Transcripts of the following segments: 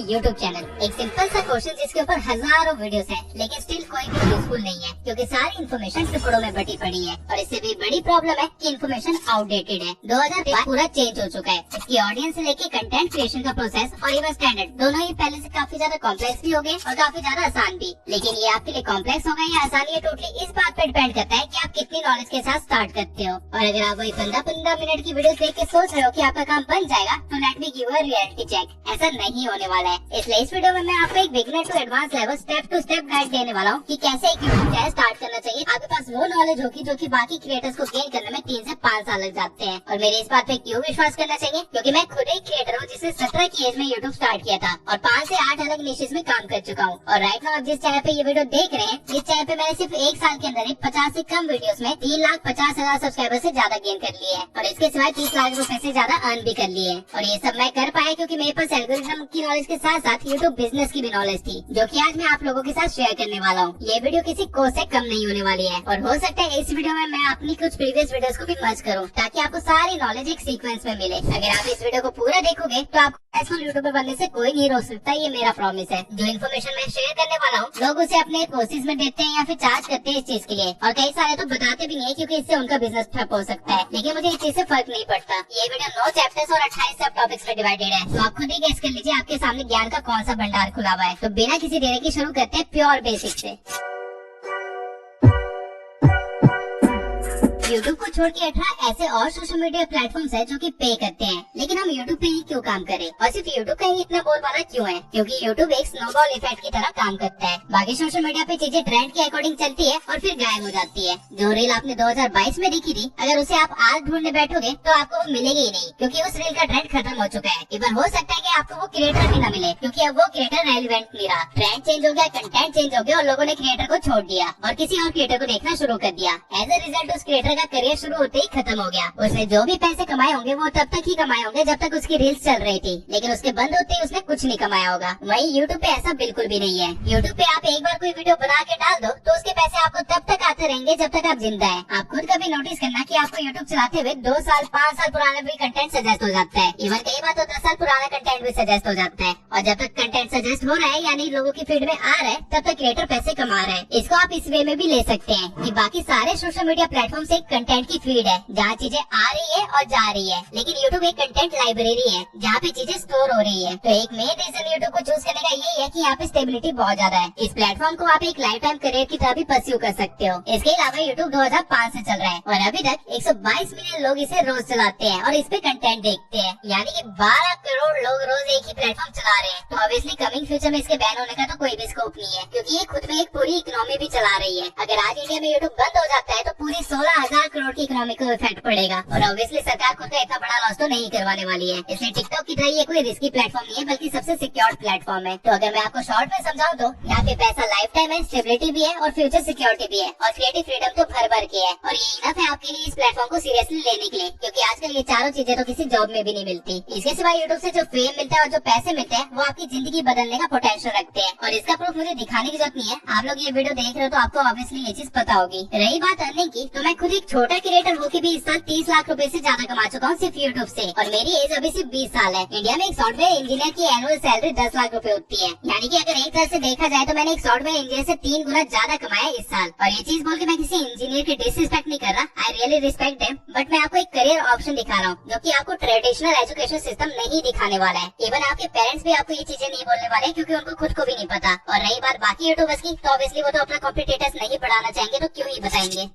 YouTube channel एक simple सा question जिसके ऊपर हजारों वीडियोस हैं, लेकिन स्टिल कोई भी यूजफुल नहीं है क्योंकि सारी इन्फॉर्मेशन टुकड़ों में बटी पड़ी है। और इससे भी बड़ी प्रॉब्लम है कि इन्फॉर्मेशन आउटडेटेड है। 2000 पूरा चेंज हो चुका है। इसकी ऑडियंस से लेके कंटेंट क्रिएशन का प्रोसेस और इवन स्टैंडर्ड दोनों ही पहले से काफी ज्यादा कॉम्प्लेक्स भी हो गए और काफी ज्यादा आसान भी। लेकिन ये आपके लिए कॉम्प्लेक्स होगा या आसान, ये टोटली इस बात पे डिपेंड करता है कि आप कितनी नॉलेज के साथ स्टार्ट करते हो। और अगर आप वही 15-15 मिनट की वीडियो देख के सोच रहे हो कि आपका काम बन जाएगा, तो let me give a reality check, ऐसा नहीं होने वाला है। इसलिए इस वीडियो में मैं आपको एक beginner to advance level step to step guide देने वाला हूँ कि कैसे एक यूट्यूब चैनल स्टार्ट करना चाहिए। आपके पास वो नॉलेज होगी जो कि बाकी क्रिएटर्स को गेन करने में 3 से 5 साल लग जाते हैं। और मेरे इस बात पे क्यों विश्वास करना चाहिए, क्योंकि मैं खुद एक क्रिएटर हूँ जिसने 17 की एज में यूट्यूब स्टार्ट किया था और 5 से 8 अलग निशेस में काम कर चुका हूँ। और राइट नाउ आप जिस चैनल पे ये वीडियो देख रहे हैं, इस चैनल पे मैंने सिर्फ 1 साल के अंदर ही 50 से कम वीडियोस में 3,50,000 सब्सक्राइबर से ज्यादा गेन कर लिए हैं। और इसके सिवाय 30 लाख रुपए से ज्यादा अर्न भी कर लिए हैं। और ये सब मैं कर पाया क्योंकि मेरे पास एल्गोरिथम की नॉलेज के साथ साथ यूट्यूब बिजनेस की भी नॉलेज थी, जो कि आज मैं आप लोगों के साथ शेयर करने वाला हूँ। ये वीडियो किसी कोर्स से कम नहीं होने वाली है और हो सकता है इस वीडियो में मैं अपनी कुछ प्रीवियस वीडियोस को भी मर्ज करूँ ताकि आपको सारी नॉलेज एक सीक्वेंस में मिले। अगर आप इस वीडियो को पूरा देखोगे तो आपको सक्सेसफुल यूट्यूबर बनने से कोई नहीं रोक सकता, ये मेरा प्रॉमिस है। जो इन्फॉर्मेशन मैं शेयर करने वाला हूँ, लोग उसे अपने कोर्सेज में देते हैं या फिर चार्ज करते हैं इस चीज के लिए, और कई सारे तो बताते भी नहीं है क्योंकि इससे उनका बिजनेस ठप हो सकता है। लेकिन मुझे इस चीज से फर्क नहीं पड़ता। ये वीडियो 9 चैप्टर्स और 28 सब टॉपिक्स में डिवाइडेड है, तो आप खुद ही गेस कर लीजिए आपके सामने ज्ञान का कौन सा भंडार खुला हुआ है। तो बिना किसी देरी के शुरू करते हैं प्योर बेसिक से। YouTube को छोड़ के 18 ऐसे और सोशल मीडिया प्लेटफॉर्म्स है जो कि पे करते हैं, लेकिन हम YouTube पे ही क्यों काम करें और सिर्फ YouTube का ही इतना बोलबाला क्यों है? क्योंकि YouTube एक स्नोबॉल इफेक्ट की तरह काम करता है। बाकी सोशल मीडिया पे चीजें ट्रेंड के अकॉर्डिंग चलती है और फिर गायब हो जाती है। जो रील आपने 2022 में देखी थी, अगर उसे आप आज ढूंढने बैठोगे तो आपको वो मिलेगी ही नहीं, क्योंकि उस रील का ट्रेंड खत्म हो चुका है। इवन हो सकता है कि आपको वो क्रिएटर भी न मिले क्योंकि अब वो क्रिएटर रेलिवेंट नहीं रहा। ट्रेंड चेंज हो गया, कंटेंट चेंज हो गया और लोगों ने क्रिएटर को छोड़ दिया और किसी और क्रिएटर को देखना शुरू कर दिया। एज ए रिजल्ट उस क्रिएटर का करियर शुरू होते ही खत्म हो गया। उसने जो भी पैसे कमाए होंगे वो तब तक ही कमाए होंगे जब तक उसकी रील्स चल रही थी, लेकिन उसके बंद होते ही उसने कुछ नहीं कमाया होगा। वहीं YouTube पे ऐसा बिल्कुल भी नहीं है। YouTube पे आप एक बार कोई वीडियो बना के डाल दो तो उसके पैसे आपको तब तक आते रहेंगे जब तक आप जिंदा है। आप खुद कभी नोटिस करना कि आपको YouTube चलाते हुए 2 साल 5 साल पुराना भी कंटेंट सजेस्ट हो जाता है। इवन कई बार तो 10 साल पुराना कंटेंट भी सजेस्ट हो जाता है। और जब तक कंटेंट सजेस्ट हो रहा है यानी लोगों की फीड में आ रहा है, तब तक क्रिएटर पैसे कमा रहा है। इसको आप इस वे में भी ले सकते हैं कि बाकी सारे सोशल मीडिया प्लेटफॉर्म से कंटेंट की फीड है जहाँ चीजें आ रही है और जा रही है, लेकिन YouTube एक कंटेंट लाइब्रेरी है जहाँ पे चीजें स्टोर हो रही है। तो एक मेन रीजन YouTube को चूज करने का यही है कि यहाँ पे स्टेबिलिटी बहुत ज्यादा है। इस प्लेटफॉर्म को आप एक लाइफ टाइम करियर की तरह भी परस्यू कर सकते हो। इसके अलावा YouTube 2005 से चल रहा है और अभी तक 122 मिलियन लोग इसे रोज चलाते हैं और इस पे कंटेंट देखते हैं, यानी कि 12 करोड़ लोग रोज एक ही प्लेटफॉर्म चला रहे हैं। तो ऑब्वियसली कमिंग फ्यूचर में इसके बैन होने का तो कोई भी स्कोप नहीं है, क्योंकि ये खुद में एक पूरी इकोनॉमी भी चला रही है। अगर आज इंडिया में YouTube बंद हो जाता है तो पूरी 16,000 करोड़ की इकोनॉमी को इफेक्ट पड़ेगा और ऑब्वियसली सरकार खुद का इतना बड़ा लॉस तो नहीं करवाने वाली है। इसलिए टिकटॉक की तरह ये कोई रिस्की प्लेटफॉर्म नहीं है, बल्कि सबसे सिक्योर प्लेटफॉर्म है। तो अगर मैं आपको शॉर्ट में समझाऊं तो यहाँ पे पैसा लाइफ टाइम है, स्टेबिलिटी भी है और फ्यूचर सिक्योरिटी भी है और क्रिएटिव फ्रीडम तो भर भर के है। और ये इनफ है आपके लिए इस प्लेटफॉर्म को सीरियसली लेने के लिए, क्योंकि आजकल ये चारों चीजें तो किसी जॉब में भी नहीं मिलती। इसके सिवाय यूट्यूब से जो फेम मिलता है और जो पैसे मिलते हैं वो आपकी जिंदगी बदलने का पोटेंशियल रखते हैं। और इसका प्रूफ मुझे दिखाने की जरूरत नहीं है, आप लोग ये वीडियो देख रहे हो तो आपको ऑब्वियसली ये चीज पता होगी। रही बात अर्निंग की, तो मैं खुद एक छोटा क्रिएटर होकर भी इस साल 30 लाख रुपए से ज्यादा कमा चुका हूँ सिर्फ यूट्यूब से, और मेरी एज अभी सिर्फ 20 साल है। इंडिया में एक सॉफ्टवेयर इंजीनियर की एनुअल सैलरी 10 लाख रुपए होती है, यानी कि अगर एक तरह से देखा जाए तो मैंने एक सॉफ्टवेयर इंजीनियर से 3 गुना ज्यादा कमाया इस साल। और ये चीज बोल के मैं किसी इंजीनियर की डिसरिस्पेक्ट नहीं कर रहा, I really respect them, but मैं आपको एक करियर ऑप्शन दिखा रहा हूँ जो कि आपको ट्रेडिशनल एजुकेशन सिस्टम नहीं दिखाने वाला है। इवन आपके पेरेंट्स भी आपको ये चीजें नहीं बोलने वाले क्योंकि उनको खुद को भी नहीं पता। और रही बात बाकी यूट्यूबर्स की, तो ऑब्वियसली वो तो अपना कॉम्पिटिटर्स नहीं बढ़ाना चाहेंगे तो क्यों ही बताएंगे।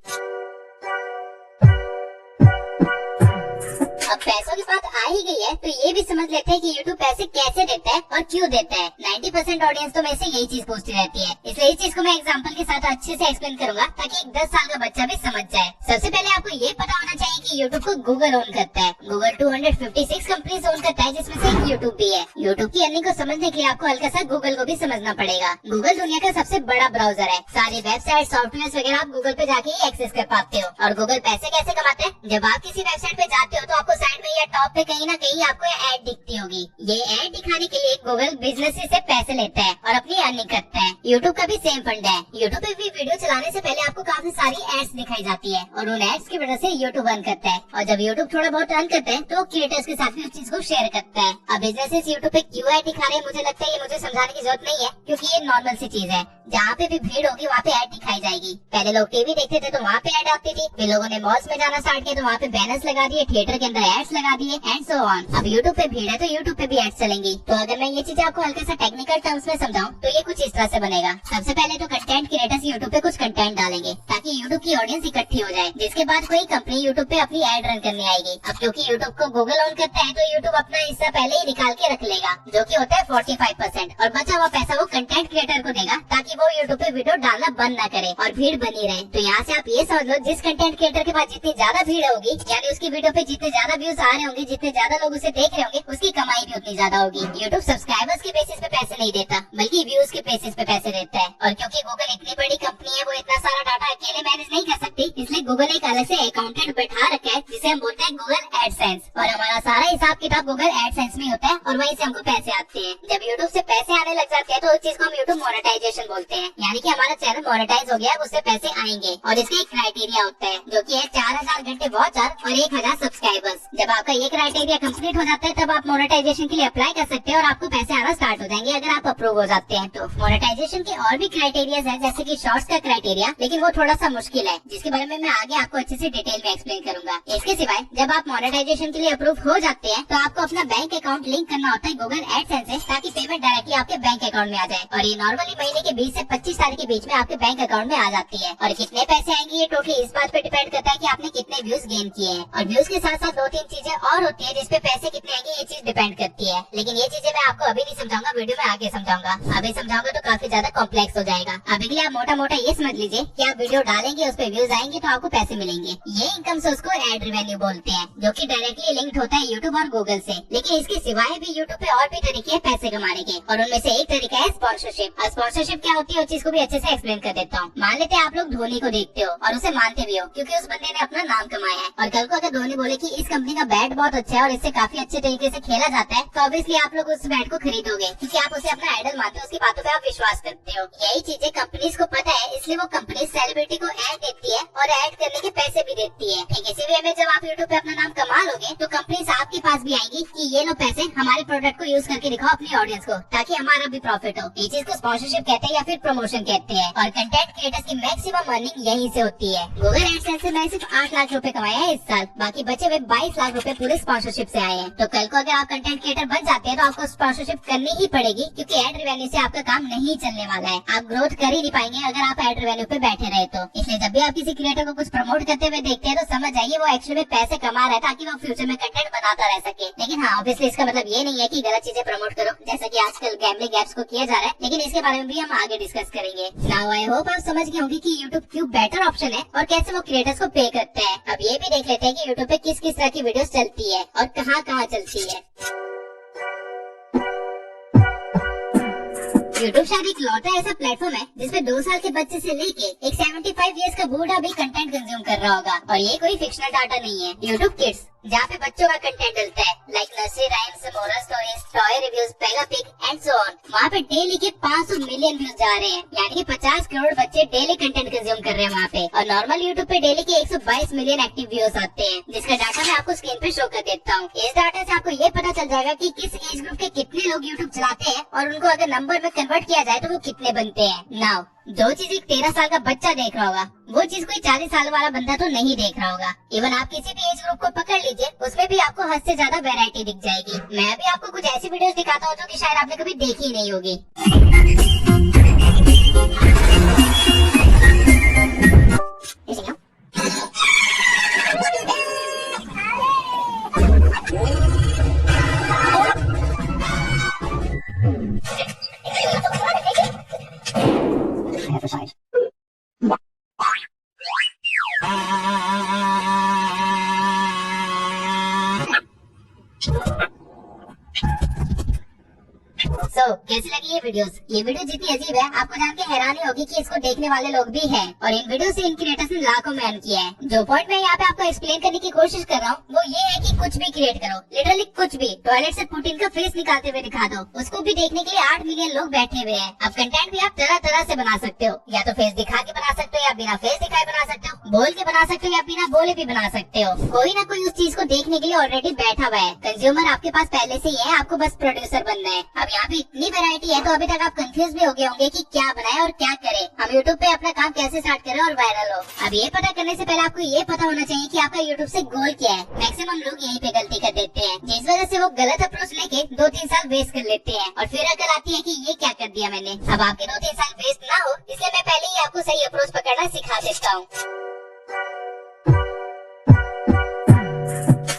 अब पैसों की बात आ ही गई है तो ये भी समझ लेते हैं कि YouTube पैसे कैसे देता है और क्यों देता है। 90% ऑडियंस तो मेरे से यही चीज पूछती रहती है, इसलिए इस चीज को मैं एग्जांपल के साथ अच्छे से एक्सप्लेन करूंगा ताकि एक 10 साल का बच्चा भी समझ जाए। सबसे पहले आपको ये पता होना चाहिए कि YouTube को गूगल ओन करता है। गूगल 256 कंपनीज ओन करता है, जिसमें से YouTube भी है। YouTube की अर्निंग को समझने के लिए आपको हल्का सा गूगल को भी समझना पड़ेगा। गूगल दुनिया का सबसे बड़ा ब्राउजर है, सारी वेबसाइट सॉफ्टवेयर वगैरह आप गूगल पे जाके ही एक्सेस कर पाते हो। और गूगल पैसे कैसे कमाते हैं, जब आप किसी वेबसाइट पे जाते हो तो आपको साइड में या टॉप पे कहीं ना कहीं आपको ऐड दिखती होगी। ये ऐड दिखाने के लिए गूगल बिजनेस से पैसे लेता है और अपनी अर्निंग करता है। यूट्यूब का भी सेम फंड है। यूट्यूब पे भी वीडियो चलाने से पहले आपको काफी सारी एड्स दिखाई जाती है और उन एड्स की वजह से यूट्यूब अर्न करता है। और जब यूट्यूब थोड़ा बहुत अर्न करता है तो क्रिएटर्स के साथ भी उस चीज को शेयर करता है। अब बिजनेसेस यूट्यूब पे क्यों ऐड दिखा रहे हैं, मुझे लगता है ये मुझे समझाने की जरूरत नहीं है, क्योंकि ये नॉर्मल सी चीज है। जहाँ पे भी भीड़ होगी वहाँ पे ऐड दिखाई जाएगी। पहले लोग टीवी देखते थे तो वहाँ पे ऐड आती थी, फिर लोगों ने मॉल्स में जाना स्टार्ट किया तो वहाँ पे बैनर्स लगा दिए, थिएटर के अंदर एड्स लगा दिए एंड सो ऑन। अब यूट्यूब पे भीड़ है तो यूट्यूब पे भी एड्स चलेंगी। तो अगर मैं ये चीजें आपको हल्का सा टेक्निकल टर्म्स में समझाऊं तो ये कुछ इस तरह से बनेगा। सबसे पहले तो कंटेंट क्रिएटर्स यूट्यूब पे कुछ कंटेंट डालेंगे ताकि यूट्यूब की ऑडियंस इकट्ठी हो जाए, जिसके बाद कोई कंपनी यूट्यूब पे अपनी एड रन करने आएगी। अब क्योंकि यूट्यूब को गूगल ऑन करता है तो यूट्यूब अपना हिस्सा पहले ही निकाल के रख लेगा, जो कि होता है 45%, और बचा हुआ पैसा वो कंटेंट क्रिएटर को देगा ताकि वो यूट्यूब पे वीडियो डालना बंद न करे और भीड़ बनी रहे। तो यहाँ से आप ये समझ लो, जिस कंटेंट क्रिएटर के पास जितनी ज्यादा भीड़ होगी, यानी उसकी वीडियो पे जितने ज्यादा व्यूज आ रहे होंगे, जितने ज्यादा लोग उसे देख रहे होंगे, उसकी कमाई भी उतनी ज्यादा होगी। यूट्यूब सब्सक्राइबर्स के बेसिस पे पैसे नहीं देता, बल्कि व्यूज के बेसिस पे पैसे देता है। और क्योंकि गूगल इतनी बड़ी कंपनी है, वो इतना सारा डाटा अकेले मैनेज नहीं कर सकती, इसलिए गूगल एक अलग से अकाउंटेंट बैठा रखा है जिसे हम बोलते हैं गूगल एडसेंस। और हमारा सारा हिसाब किताब गूगल एडसेंस में होता है और वहीं से हमको पैसे आते हैं। जब यूट्यूब से पैसे आने लग जाते हैं तो उस चीज को हम यूट्यूब मोनेटाइजेशन बोलते हैं, यानी कि हमारा चैनल मोनेटाइज हो गया, उससे पैसे आएंगे। और इसका एक क्राइटेरिया होता है जो कि है 4000 घंटे वॉच आवर और 1000 सब्सक्राइबर्स। जब आपका ये क्राइटेरिया कंप्लीट हो जाता है तब आप मोनेटाइजेशन के लिए अप्लाई कर सकते हैं और आपको पैसे आना स्टार्ट हो जाएंगे अगर आप अप्रूव हो जाते हैं तो। मोनेटाइजेशन के और भी क्राइटेरिया है, जैसे कि शॉर्ट्स का क्राइटेरिया, लेकिन वो थोड़ा सा मुश्किल है, जिसके बारे में मैं आगे आपको अच्छे से डिटेल में एक्सप्लेन करूंगा। इसके सिवाय जब आप मोनेटाइजेशन के लिए अप्रूव हो जाते हैं तो आपको अपना बैंक अकाउंट लिंक करना होता है गूगल एडसेंस से, ताकि पेमेंट डायरेक्टली आपके बैंक अकाउंट में आ जाए। और ये नॉर्मली महीने के 20 से 25 तारीख के बीच में आपके बैंक अकाउंट में आ जाती है। और कितने पैसे आएंगे ये टोटली इस बात पे डिपेंड करता है कि आपने कितने व्यूज गेन किए हैं। और व्यूज के साथ साथ 2-3 चीजें और होती है जिसपे पैसे कितने आएंगे, ये चीज डिपेंड करती है। लेकिन ये चीजें मैं आपको अभी नहीं समझाऊंगा, वीडियो में आगे समझाऊंगा। अभी समझाऊंगा तो काफी ज्यादा कॉम्प्लेक्स हो जाएगा। अभी के लिए आप मोटा मोटा ये समझ लीजिए कि आप वीडियो डालेंगे, उस पर व्यूज आएंगे तो आपको पैसे मिलेंगे। ये इनकम सोर्स को एड रेवेन्यू बोलते हैं, जो कि डायरेक्टली लिंक्ड होता है यूट्यूब और गूगल से। लेकिन इसके सिवाय भी यूट्यूब पे और भी तरीके हैं पैसे कमाने के, और उनमें से एक तरीका है स्पॉन्सरशिप। और स्पॉन्सरशिप क्या होती है उस चीज को भी अच्छे से एक्सप्लेन कर देता हूँ। मान लेते हैं आप लोग धोनी को देखते हो और उसे मानते भी हो, क्योंकि उस बंदे ने अपना नाम कमाया है। और कल को अगर धोनी बोले कि इस कंपनी का बैट बहुत अच्छा है और इससे काफी अच्छे तरीके से खेला जाता है, तो ऑब्वियसली आप लोग उस बैट को खरीदोगे, क्योंकि आप उसे अपना आइडल मानते हो, उसकी बातों पे आप विश्वास करते हो। यही चीजें कंपनीज को पता है, इसलिए वो कंपनी सेलिब्रिटी को ऐड देती है और ऐड करने के पैसे भी देती है। ठीक इसी वे में जब आप यूट्यूब पे अपना नाम कमा लोगे तो कंपनीज आपके पास भी आएगी कि ये लो पैसे, हमारे प्रोडक्ट को यूज करके दिखाओ अपनी ऑडियंस को, ताकि हमारा भी प्रॉफिट हो। ये चीज को स्पॉन्सरशिप कहते हैं या फिर प्रमोशन कहते हैं। और कंटेंट क्रिएटर्स की मैक्सिमम अर्निंग यहीं से होती है। गूगल एडसेंस से मैं सिर्फ 8 लाख रुपए कमाया है इस साल, बाकी बचे हुए 22 लाख रुपए पूरे स्पॉन्सरशिप से आए हैं। तो कल को अगर आप कंटेंट क्रिएटर बन जाते हैं तो आपको स्पॉन्सरशिप करनी ही पड़ेगी, क्योंकि एड रेवेन्यू से आपका काम नहीं चलने वाला है। आप ग्रोथ कर ही नहीं पाएंगे अगर आप एड रेवेन्यू पे बैठे रहे तो। इसलिए जब भी आप किसी क्रिएटर को कुछ प्रमोट करते हुए देखते हैं तो समझ जाइए वो एक्चुअली में पैसे कमा रहा है, ताकि वो फ्यूचर में कंटेंट बनाता रह सके। लेकिन हाँ, ऑब्वियसली इसका मतलब ये नहीं है कि गलत चीजें प्रमोट करो, जैसा कि आजकल गैम्बलिंग ऐप्स को किया जा रहा है। लेकिन इसके बारे में भी हम आगे डिस्कस करेंगे। नाउ आई होप आप समझ गए होंगे कि यूट्यूब क्यों बेटर ऑप्शन है और कैसे वो क्रिएटर्स को पे करते हैं। अब ये भी देख लेते हैं कि यूट्यूब पे किस किस तरह की वीडियोस चलती है और कहाँ कहाँ चलती है। यूट्यूब शायद एक लौटा ऐसा प्लेटफॉर्म है जिसपे 2 साल के बच्चे से लेके एक 75 इयर्स का बूढ़ा भी कंटेंट कंज्यूम कर रहा होगा। और ये कोई फिक्शनल डाटा नहीं है। यूट्यूब किड्स, जहाँ पे बच्चों का कंटेंट डलता है, like nursery rhymes, moral stories, toy reviews, Pega pig and so on, वहाँ पे डेली के 500 मिलियन व्यूज जा रहे हैं, यानी कि 50 करोड़ बच्चे डेली कंटेंट कंज्यूम कर रहे हैं वहाँ पे। और नॉर्मल यूट्यूब पे डेली के 122 मिलियन एक्टिव व्यूज आते हैं, जिसका डाटा मैं आपको स्क्रीन पे शो कर देता हूँ। इस डाटा से आपको ये पता चल जाएगा कि किस एज ग्रुप के कितने लोग यूट्यूब चलाते हैं और उनको अगर नंबर में कन्वर्ट किया जाए तो वो कितने बनते हैं। नाउ जो चीज एक 13 साल का बच्चा देख रहा होगा, वो चीज कोई 40 साल वाला बंदा तो नहीं देख रहा होगा। इवन आप किसी भी एज ग्रुप को पकड़ लीजिए, उसमें भी आपको हद से ज्यादा वैरायटी दिख जाएगी। मैं भी आपको कुछ ऐसी वीडियोस दिखाता हूँ जो कि शायद आपने कभी देखी ही नहीं होगी। कैसी लगी ये वीडियोस? ये वीडियो जितनी अजीब है आपको जान के हैरानी होगी कि इसको देखने वाले लोग भी हैं और इन वीडियो से इन क्रिएटर्स ने लाखों में अर्न किया है। जो पॉइंट मैं यहाँ पे आपको एक्सप्लेन करने की कोशिश कर रहा हूँ वो ये है कि कुछ भी क्रिएट करो, लिटरली कुछ भी। टॉयलेट से पुतिन का फेस निकालते हुए दिखा दो, उसको भी देखने के लिए 8 मिलियन लोग बैठे हुए हैं। अब कंटेंट भी आप तरह तरह से बना सकते हो, या तो फेस दिखा के बना सकते हो या बिना फेस दिखाए बना सकते हो, बोल के बना सकते हो या बिना बोले भी बना सकते हो। कोई ना कोई उस चीज को देखने के लिए ऑलरेडी बैठा हुआ है। कंज्यूमर आपके पास पहले से ही है, आपको बस प्रोड्यूसर बनना है। अब यहाँ पे इतनी वैरायटी है तो अभी तक आप कंफ्यूज भी हो गए होंगे कि क्या बनाए और क्या करे, हम यूट्यूब पे अपना काम कैसे स्टार्ट करें और वायरल हो। अब ये पता करने से पहले आपको ये पता होना चाहिए कि आपका यूट्यूब से गोल क्या है। मैक्सिमम लोग यहीं पे गलती कर देते हैं, जिस वजह से वो गलत अप्रोच लेके 2-3 साल वेस्ट कर लेते हैं और फिर अकल आती है कि ये क्या कर दिया मैंने। अब आपके 2-3 साल वेस्ट ना हो इसलिए मैं पहले ही आपको सही अप्रोच पकड़ना सिखा देता हूँ।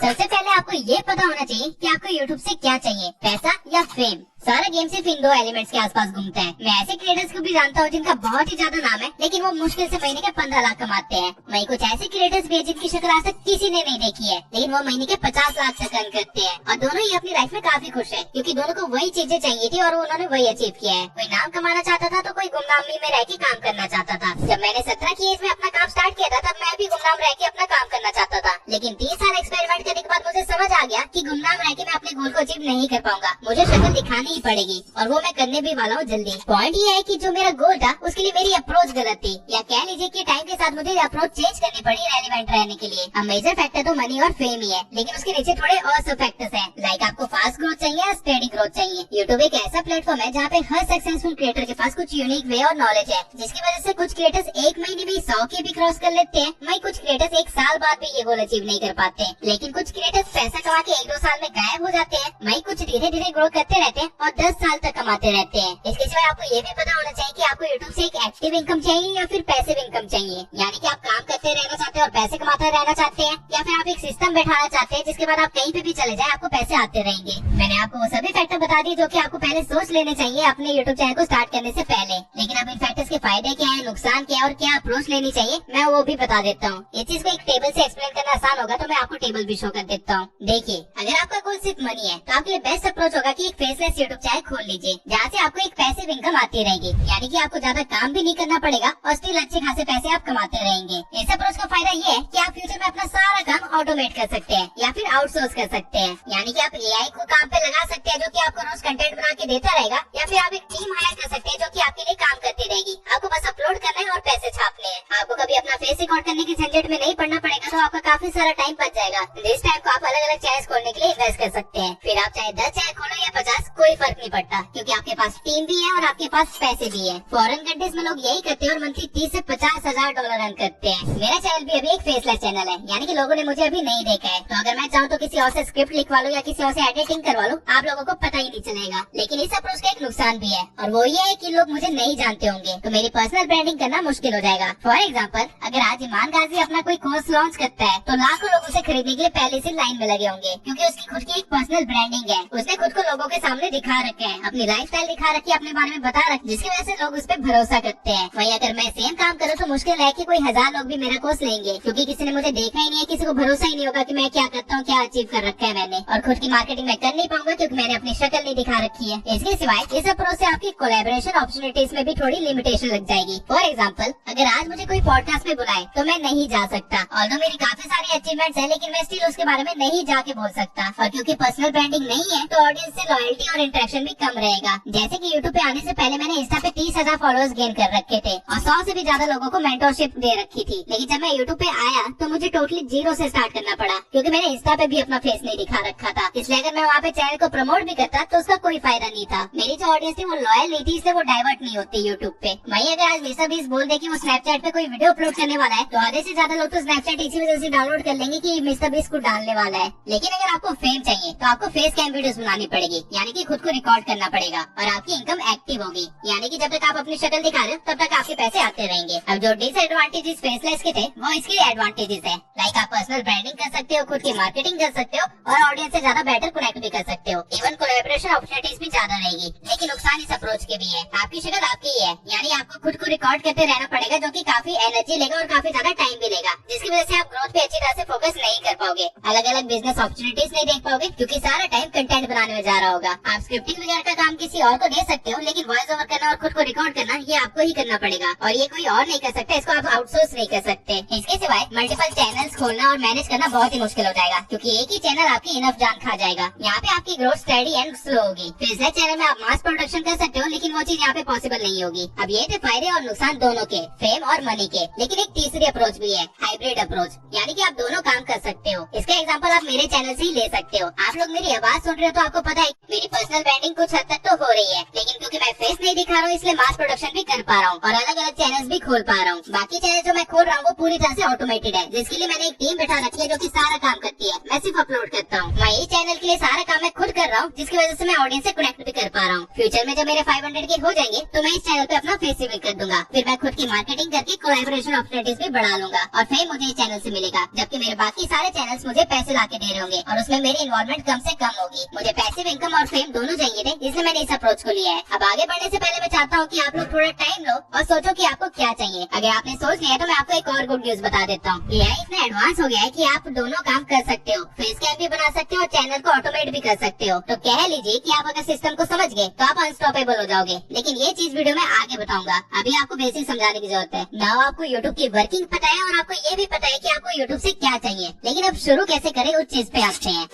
सबसे पहले आपको ये पता होना चाहिए कि आपको यूट्यूब से क्या चाहिए, पैसा या फेम। सारा गेम सिर्फ इन 2 एलिमेंट्स के आसपास घूमता है। मैं ऐसे क्रिएटर्स को भी जानता हूँ जिनका बहुत ही ज्यादा नाम है लेकिन वो मुश्किल से महीने के 15 लाख कमाते हैं। वहीं कुछ ऐसे क्रिएटर्स भी है जिनकी शक्ल आज तक किसी ने नहीं देखी है लेकिन वो महीने के 50 लाख तक अर्न करते हैं और दोनों ही अपनी लाइफ में काफी खुश है क्योंकि दोनों को वही चीजें चाहिए थी और उन्होंने वही अचीव किया है। कोई नाम कमाना चाहता था तो कोई गुमनामी में रह के काम करना चाहता था। जब मैंने 17 की एज में अपना काम स्टार्ट किया था तब मैं भी गुमनाम रह के अपना काम करना चाहता था, लेकिन 30 साल एक्सपेरिमेंट करने के बाद मुझे समझ आ गया कि गुमनाम रह के मैं अपने गोल को अचीव नहीं कर पाऊंगा, मुझे शक्ल दिखानी ही पड़ेगी और वो मैं करने भी वाला हूँ जल्दी। पॉइंट ये है कि जो मेरा गोल था उसके लिए मेरी अप्रोच गलत थी, या कह लीजिए कि टाइम के साथ मुझे अप्रोच चेंज करनी पड़ी रेलिवेंट रहने के लिए। अब मेजर फैक्टर तो मनी और फेम ही है लेकिन उसके नीचे थोड़े और सब फैक्टर्स हैं, लाइक आपको फास्ट ग्रोथ चाहिए या स्टेडी ग्रोथ चाहिए। यूट्यूब एक ऐसा प्लेटफॉर्म है जहाँ पे हर सक्सेसफुल क्रिएटर के पास कुछ यूनिक वे और नॉलेज है जिसकी वजह से कुछ क्रिएटर्स 1 महीने में 100 के भी क्रॉस कर लेते हैं, वहीं कुछ क्रिएटर्स 1 साल बाद भी ये गोल अचीव नहीं कर पाते। लेकिन कुछ क्रिएटर्स पैसा कमा के 1-2 साल में गायब हो जाते हैं, वहीं कुछ धीरे धीरे ग्रो करते रहते हैं और 10 साल तक कमाते रहते हैं। इसके सिवाय आपको ये भी पता होना चाहिए कि आपको यूट्यूब से एक एक्टिव इनकम चाहिए या फिर पैसिव इनकम चाहिए, यानी कि आप काम करते रहना चाहते हैं और पैसे कमाते रहना चाहते हैं, या फिर आप एक सिस्टम बैठाना चाहते हैं जिसके बाद आप कहीं पे भी चले जाए आपको पैसे आते रहेंगे। मैंने आपको वो सभी फैक्टर बता दिए जो कि आपको पहले सोच लेने चाहिए अपने यूट्यूब चैनल को स्टार्ट करने से पहले। लेकिन अब इन फैक्टर्स के फायदे क्या है, नुकसान क्या है और क्या अप्रोच लेनी चाहिए मैं वो भी बता देता हूँ। इस चीज को एक टेबल से एक्सप्लेन करना आसान होगा तो मैं आपको टेबल भी शो कर देता हूँ। देखिए, अगर आपका गोल सिर्फ मनी है तो आपके लिए बेस्ट अप्रोच होगा कि एक फेसलेस यूट्यूब चैनल खोल लीजिए जहाँ से आपको एक पैसिव इनकम आती रहेगी, यानी कि आपको ज्यादा काम भी नहीं करना पड़ेगा और स्टिल अच्छे खासे पैसे आप कमाते रहेंगे। इस अप्रोच का फायदा ये है कि आप फ्यूचर में अपना सारा काम ऑटोमेट कर सकते हैं या फिर आउटसोर्स कर सकते हैं, यानी कि आप एआई को काम पे लगा सकते हैं जो कि आपको रोज कंटेंट बना के देता रहेगा, या फिर आप एक टीम हायर कर सकते हैं जो कि आपके लिए काम करती रहेगी। आपको बस अपलोड करना है और पैसे छापने हैं। आपको कभी अपना फेस रिकॉर्ड करने के झंझट में नहीं पड़ना पड़ेगा तो आपका काफी सारा टाइम बच जाएगा। जिस टाइम को आप अलग अलग चैनल खोलने के लिए इन्वेस्ट कर सकते हैं। फिर आप चाहे 10 चैनल खोलो या 50, कोई फर्क नहीं पड़ता क्योंकि आपके पास टीम भी है और आपके पास पैसे भी है। फॉरेन कंट्रीज में लोग यही करते हैं और मंथली 30 से 50 हजार डॉलर अर्न करते हैं। मेरा चैनल भी अभी एक फेसलेस चैनल है, यानी कि लोगों ने मुझे अभी नहीं देखा है, तो अगर मैं चाहूँ तो किसी और से स्क्रिप्ट लिखवा लूँ या किसी और से एडिटिंग करवा लूँ, आप लोगों को पता ही नहीं चलेगा। लेकिन इस अप्रोच का एक नुकसान भी है और वो ये है कि लोग मुझे नहीं जानते होंगे तो मेरी पर्सनल ब्रांडिंग करना मुश्किल हो जाएगा। फॉर एग्जाम्पल, अगर आज ईमान गाजी अपना कोई कोर्स लॉन्च करता है तो लाखों लोग उसे खरीदने के लिए पहले से लाइन में लगे होंगे क्योंकि उसकी खुद की एक पर्सनल ब्रांडिंग है। उसने खुद को लोगों के सामने दिखा रखा है, अपनी लाइफस्टाइल दिखा रखी है, अपने बारे में बता रखा, जिसकी वजह से लोग उस पर भरोसा करते हैं। वहीं अगर मैं सेम काम करूँ तो मुश्किल है कि कोई 1000 लोग भी मेरा कोर्स लेंगे क्योंकि किसी ने मुझे देखा ही नहीं है, किसी को भरोसा ही नहीं होगा कि मैं क्या करता हूँ, क्या अचीव कर रखा है मैंने, और खुद की मार्केटिंग मैं कर नहीं पाऊंगा क्योंकि मैंने अपनी शक्ल नहीं दिखा रखी है। इसके सिवाय इस अप्रोच से आपकी कोलैबोरेशन अपॉर्चुनिटीज में भी थोड़ी लिमिटेशन लग जाएगी। फॉर एग्जाम्पल, अगर आज मुझे कोई पॉडकास्ट में बुलाए तो मैं नहीं जा सकता, ऑल्दो मेरी काफी सारी अचीवमेंट्स है लेकिन मैं स्टिल उसके बारे में नहीं जाके बोल सकता, और क्योंकि पर्सनल ब्रांडिंग नहीं है तो ऑडियंस से लॉयल्टी और इंटरेक्शन भी कम रहेगा। जैसे कि यूट्यूब पे आने से पहले मैंने इंस्टा पे 30,000 फॉलोअर्स गेन कर रखे थे और 100 से भी ज्यादा लोगों को मेंटरशिप दे रखी थी, लेकिन जब मैं यूट्यूब पे आया तो मुझे टोटली जीरो से स्टार्ट करना पड़ा क्योंकि मैंने इंस्टा पे भी अपना फेस नहीं दिखा रखा था। इसलिए अगर मैं वहाँ पे चैनल को प्रमोट भी करता तो उसका कोई फायदा नहीं था। मेरी जो ऑडियंस थी वो लॉयल नहीं थी, इसलिए वो डाइवर्ट नहीं होती यूट्यूब पे। वहीं अगर आज मिस्टर बीस्ट बोल दे कि वो स्नैपचैट पे कोई वीडियो अपलोड करने वाला है तो आधे से ज्यादा लोग तो स्नैपचैट इसी वजह से डाउनलोड कर लेंगे कि मिस्टर बीस्ट को डालने वाला है। लेकिन अगर आपको फेम चाहिए तो आपको फेस कैम वीडियोस बनानी पड़ेगी, यानी कि खुद को रिकॉर्ड करना पड़ेगा और आपकी इनकम एक्टिव होगी, यानी कि जब तक आप अपनी शक्ल दिखा रहे हो तब तक आपके पैसे आते रहेंगे। अब जो डिसएडवांटेजेस फेसलेस के थे वो इसके एडवांटेजेस है, लाइक आप पर्सनल ब्रांडिंग कर सकते हो, खुद की मार्केटिंग कर सकते हो और ऑडियंस से ज्यादा बेटर कनेक्ट भी कर सकते हो। इवन कोलैबोरेशन अपॉर्चुनिटीज भी ज्यादा रहेगी। लेकिन नुकसान इस अप्रोच के भी है, आपकी शक्ल आपकी ही है, यानी आपको खुद को रिकॉर्ड करते रहना पड़ेगा जो कि काफी एनर्जी एनर्जी लेगा और काफी ज्यादा टाइम भी लेगा, जिसकी वजह से आप ग्रोथ पे अच्छी तरह से फोकस नहीं कर पाओगे, अलग अलग बिजनेस अपॉर्चुनिटीज नहीं देख पाओगे, क्योंकि सारा टाइम कंटेंट बनाने में जा रहा होगा। आप स्क्रिप्टिंग वगैरह का काम किसी और को दे सकते हो, लेकिन वॉइस ओवर करना और खुद को रिकॉर्ड करना ये आपको ही करना पड़ेगा, और ये कोई और नहीं कर सकता, इसको आप आउटसोर्स नहीं कर सकते। इसके सिवाय मल्टीपल चैनल्स खोलना और मैनेज करना बहुत ही मुश्किल हो जाएगा, क्योंकि एक ही चैनल आपकी इनफ जान खा जाएगा। यहाँ पे आपकी ग्रोथ स्टडी एंड स्लो होगी। बिजनेस चैनल में आप मास प्रोडक्शन कर सकते हो, लेकिन वो चीज यहाँ पे पॉसिबल नहीं होगी। अब ये थे फायदे और नुकसान दोनों के, फेम और मनी के। लेकिन एक तीसरी अप्रोच भी है, हाइब्रिड अप्रोच, यानी कि आप दोनों काम कर सकते हो। इसका एग्जांपल आप मेरे चैनल से ही ले सकते हो। आप लोग मेरी आवाज सुन रहे हो तो आपको पता है मेरी पर्सनल ब्रांडिंग कुछ हद तक तो हो रही है, लेकिन क्योंकि मैं फेस नहीं दिखा रहा हूँ इसलिए मास प्रोडक्शन भी कर पा रहा हूँ और अलग अलग चैनल्स भी खोल पा रहा हूँ। बाकी चैनल जो मैं खोल रहा हूँ वो पूरी तरह से ऑटोमेटेड है, जिसके लिए मैंने एक टीम बैठा रखी है जो कि सारा काम करती है। मैं सिर्फ अपलोड करता हूँ। मैं ये चैनल के लिए सारा काम मैं खुद कर रहा हूँ, जिसकी वजह से मैं ऑडियंस से कनेक्ट भी कर पा रहा हूँ। फ्यूचर में जब मेरे 500 के हो जाएंगे तो मैं इस चैनल पे अपना फेस रिवील कर दूंगा, फिर मैं खुद की मार्केटिंग करके कोलैबोरेशन अपॉर्चुनिटीज भी बढ़ा लूंगा और फेम मुझे इस चैनल से मिलेगा, जबकि मेरे बाकी सारे चैनल्स मुझे पैसे लाके दे रहे होंगे और उसमें मेरी इन्वॉल्वमेंट कम से कम होगी। मुझे पैसिव इनकम और फेम दोनों चाहिए थे, इसलिए मैंने इस अप्रोच को लिया है। अब आगे बढ़ने से पहले मैं चाहता हूँ कि आप लोग थोड़ा टाइम लो और सोचो कि आपको क्या चाहिए। अगर आपने सोच लिया तो मैं आपको एक और गुड न्यूज बता देता हूँ। ये इतना एडवांस हो गया है कि आप दोनों काम कर सकते हो, फेस कैम भी बना सकते हो और चैनल को ऑटोमेट भी कर सकते हो। तो कह लीजिए कि आप अगर सिस्टम को समझ गए तो आप अनस्टॉपेबल हो जाओगे। लेकिन ये चीज वीडियो में आगे बताऊंगा, अभी आपको बेसिक समझाने की जरूरत है। ना आपको यूट्यूब की वर्किंग पता है और आपको ये भी पता है कि आपको यूट्यूब से क्या चाहिए, लेकिन अब शुरू कैसे करें उस चीज पे आते हैं।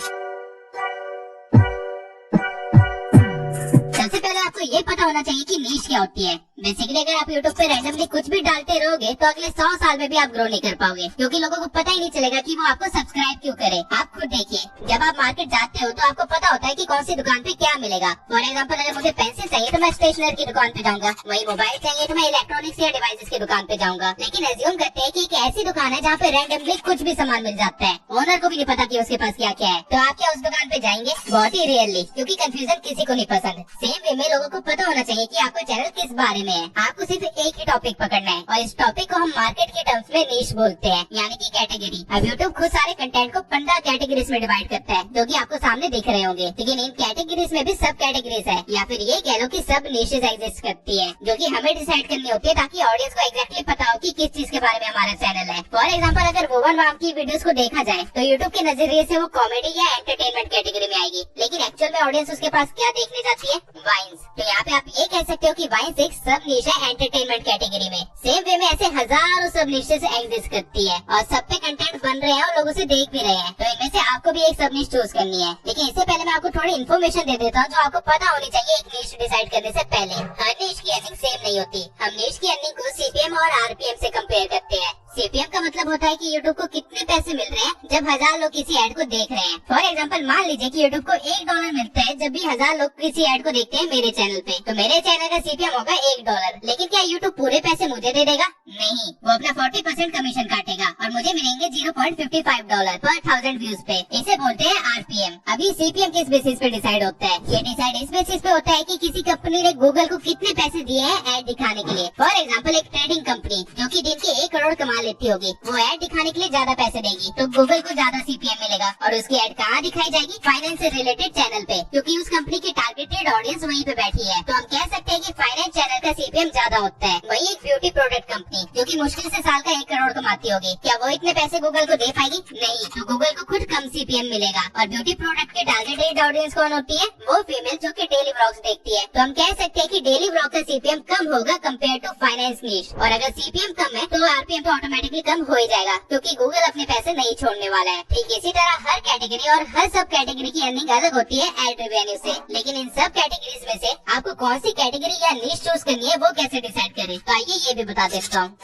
सबसे पहले आपको ये पता होना चाहिए कि नीश क्या होती है। बेसिकली अगर आप YouTube पे रैंडमली कुछ भी डालते रहोगे तो अगले 100 साल में भी आप ग्रो नहीं कर पाओगे, क्योंकि लोगों को पता ही नहीं चलेगा कि वो आपको सब्सक्राइब क्यों करे। आप खुद देखिए, जब आप मार्केट जाते हो तो आपको पता होता है कि कौन सी दुकान पे क्या मिलेगा। फॉर एग्जाम्पल, अगर मुझे पेंसिल चाहिए तो मैं स्टेशनरी की दुकान पे जाऊंगा, वही मोबाइल चाहिए तो मैं इलेक्ट्रॉनिक्स या डिवाइसेस की दुकान पे जाऊंगा। लेकिन एज्यूम करते हैं कि एक ऐसी दुकान है जहाँ पे रैंडमली कुछ भी सामान मिल जाता है, ओनर को भी नहीं पता कि उसके पास क्या क्या है, तो आप क्या उस दुकान पे जाएंगे? बहुत ही रेयरली, क्योंकि कंफ्यूजन किसी को नहीं पसंद। सेम वे में लोगों को पता होना चाहिए कि आपका चैनल किस बारे में है। आपको सिर्फ एक ही टॉपिक पकड़ना है और इस टॉपिक को हम मार्केट के टर्म्स में नीश बोलते हैं, यानी कि कैटेगरी। अब यूट्यूब खुद सारे कंटेंट को 15 कैटेगरीज में डिवाइड करता है, जो कि आपको सामने दिख रहे होंगे। लेकिन इन कैटेगरीज में भी सब कैटेगरीज है, या फिर ये कह लो कि सब निशेज एग्जिस्ट करती है, जो कि हमें डिसाइड करनी होती है ताकि ऑडियंस को एग्जैक्टली पता हो कि किस चीज के बारे में हमारा चैनल है। फॉर एग्जाम्पल, अगर वुमन वाम की वीडियोस को देखा जाए तो यूट्यूब के नजरिए से वो कॉमेडी या एंटरटेनमेंट कैटेगरी में आएगी, लेकिन एक्चुअल में ऑडियंस उसके पास क्या देखने जाती है? वाइन्स। तो यहाँ पे आप ये कह सकते हो कि वाइन्स एक सब निश है एंटरटेनमेंट कैटेगरी में। सेम वे में ऐसे हजारों सब निशेस एग्जिस्ट करती है और सब पे कंटेंट बन रहे हैं और लोग उसे देख भी रहे हैं, तो इनमें से आपको भी एक सब निश चूज करनी है। लेकिन इससे पहले मैं आपको थोड़ी इन्फॉर्मेशन दे देता हूँ जो आपको पता होनी चाहिए एक निश डिसाइड करने से पहले। हर निश की अर्निंग सेम नहीं होती। हम निश की अर्निंग को CPM और RPM से कंपेयर करते हैं। CPM का मतलब होता है कि YouTube को कितने पैसे मिल रहे हैं जब 1000 लोग किसी ऐड को देख रहे हैं। फॉर एग्जांपल, मान लीजिए कि YouTube को $1 मिलता है जब भी 1000 लोग किसी ऐड को देखते हैं मेरे चैनल पे, तो मेरे चैनल का CPM होगा $1। लेकिन क्या YouTube पूरे पैसे मुझे दे देगा? नहीं, वो अपना 40% कमीशन काटेगा और मुझे मिलेंगे $0.55 पर 1000 व्यूज पे। इसे बोलते हैं RPM। अभी CPM किस बेसिस पे डिसाइड होता है? ये डिसाइड इस बेसिस पे होता है कि किसी कंपनी ने गूगल को कितने पैसे दिए हैं ऐड दिखाने के लिए। फॉर एग्जाम्पल, एक ट्रेडिंग कंपनी जो की दिन के 1 करोड़ कमा लेती होगी, वो ऐड दिखाने के लिए ज्यादा पैसे देगी, तो गूगल को ज्यादा CPM मिलेगा। और उसकी ऐड कहाँ दिखाई जाएगी? फाइनेंस से रिलेटेड चैनल पे, क्योंकि उस कंपनी की टारगेटेड ऑडियंस वहीं पे बैठी है। तो हम कह सकते हैं कि फाइनेंस चैनल का CPM ज्यादा होता है। वही एक ब्यूटी प्रोडक्ट कंपनी जो कि मुश्किल से साल का 1 करोड़ कमाती होगी, क्या वो इतने पैसे गूगल को दे पाएगी? नहीं, तो गूगल को खुद कम CPM मिलेगा। और ब्यूटी प्रोडक्ट के टारगेटेड ऑडियंस कौन होती है? वो फीमेल जो कि डेली व्लॉग्स देखती है। तो हम कह सकते हैं कि डेली व्लॉग का CPM कम होगा कंपेयर टू फाइनेंस नीश। और अगर CPM कम है तो RPM तो ऑटोमेटिकली कम हो ही जाएगा, क्योंकि गूगल अपने पैसे नहीं छोड़ने वाला है। ठीक इसी तरह हर कैटेगरी और हर सब कैटेगरी की अर्निंग अलग होती है एड रेवेन्यू से। लेकिन इन सब कैटेगरीज में से आपको कौन सी कैटेगरी या नीश चूज करनी है वो कैसे डिसाइड करें, तो आइए ये भी बता देता हूँ।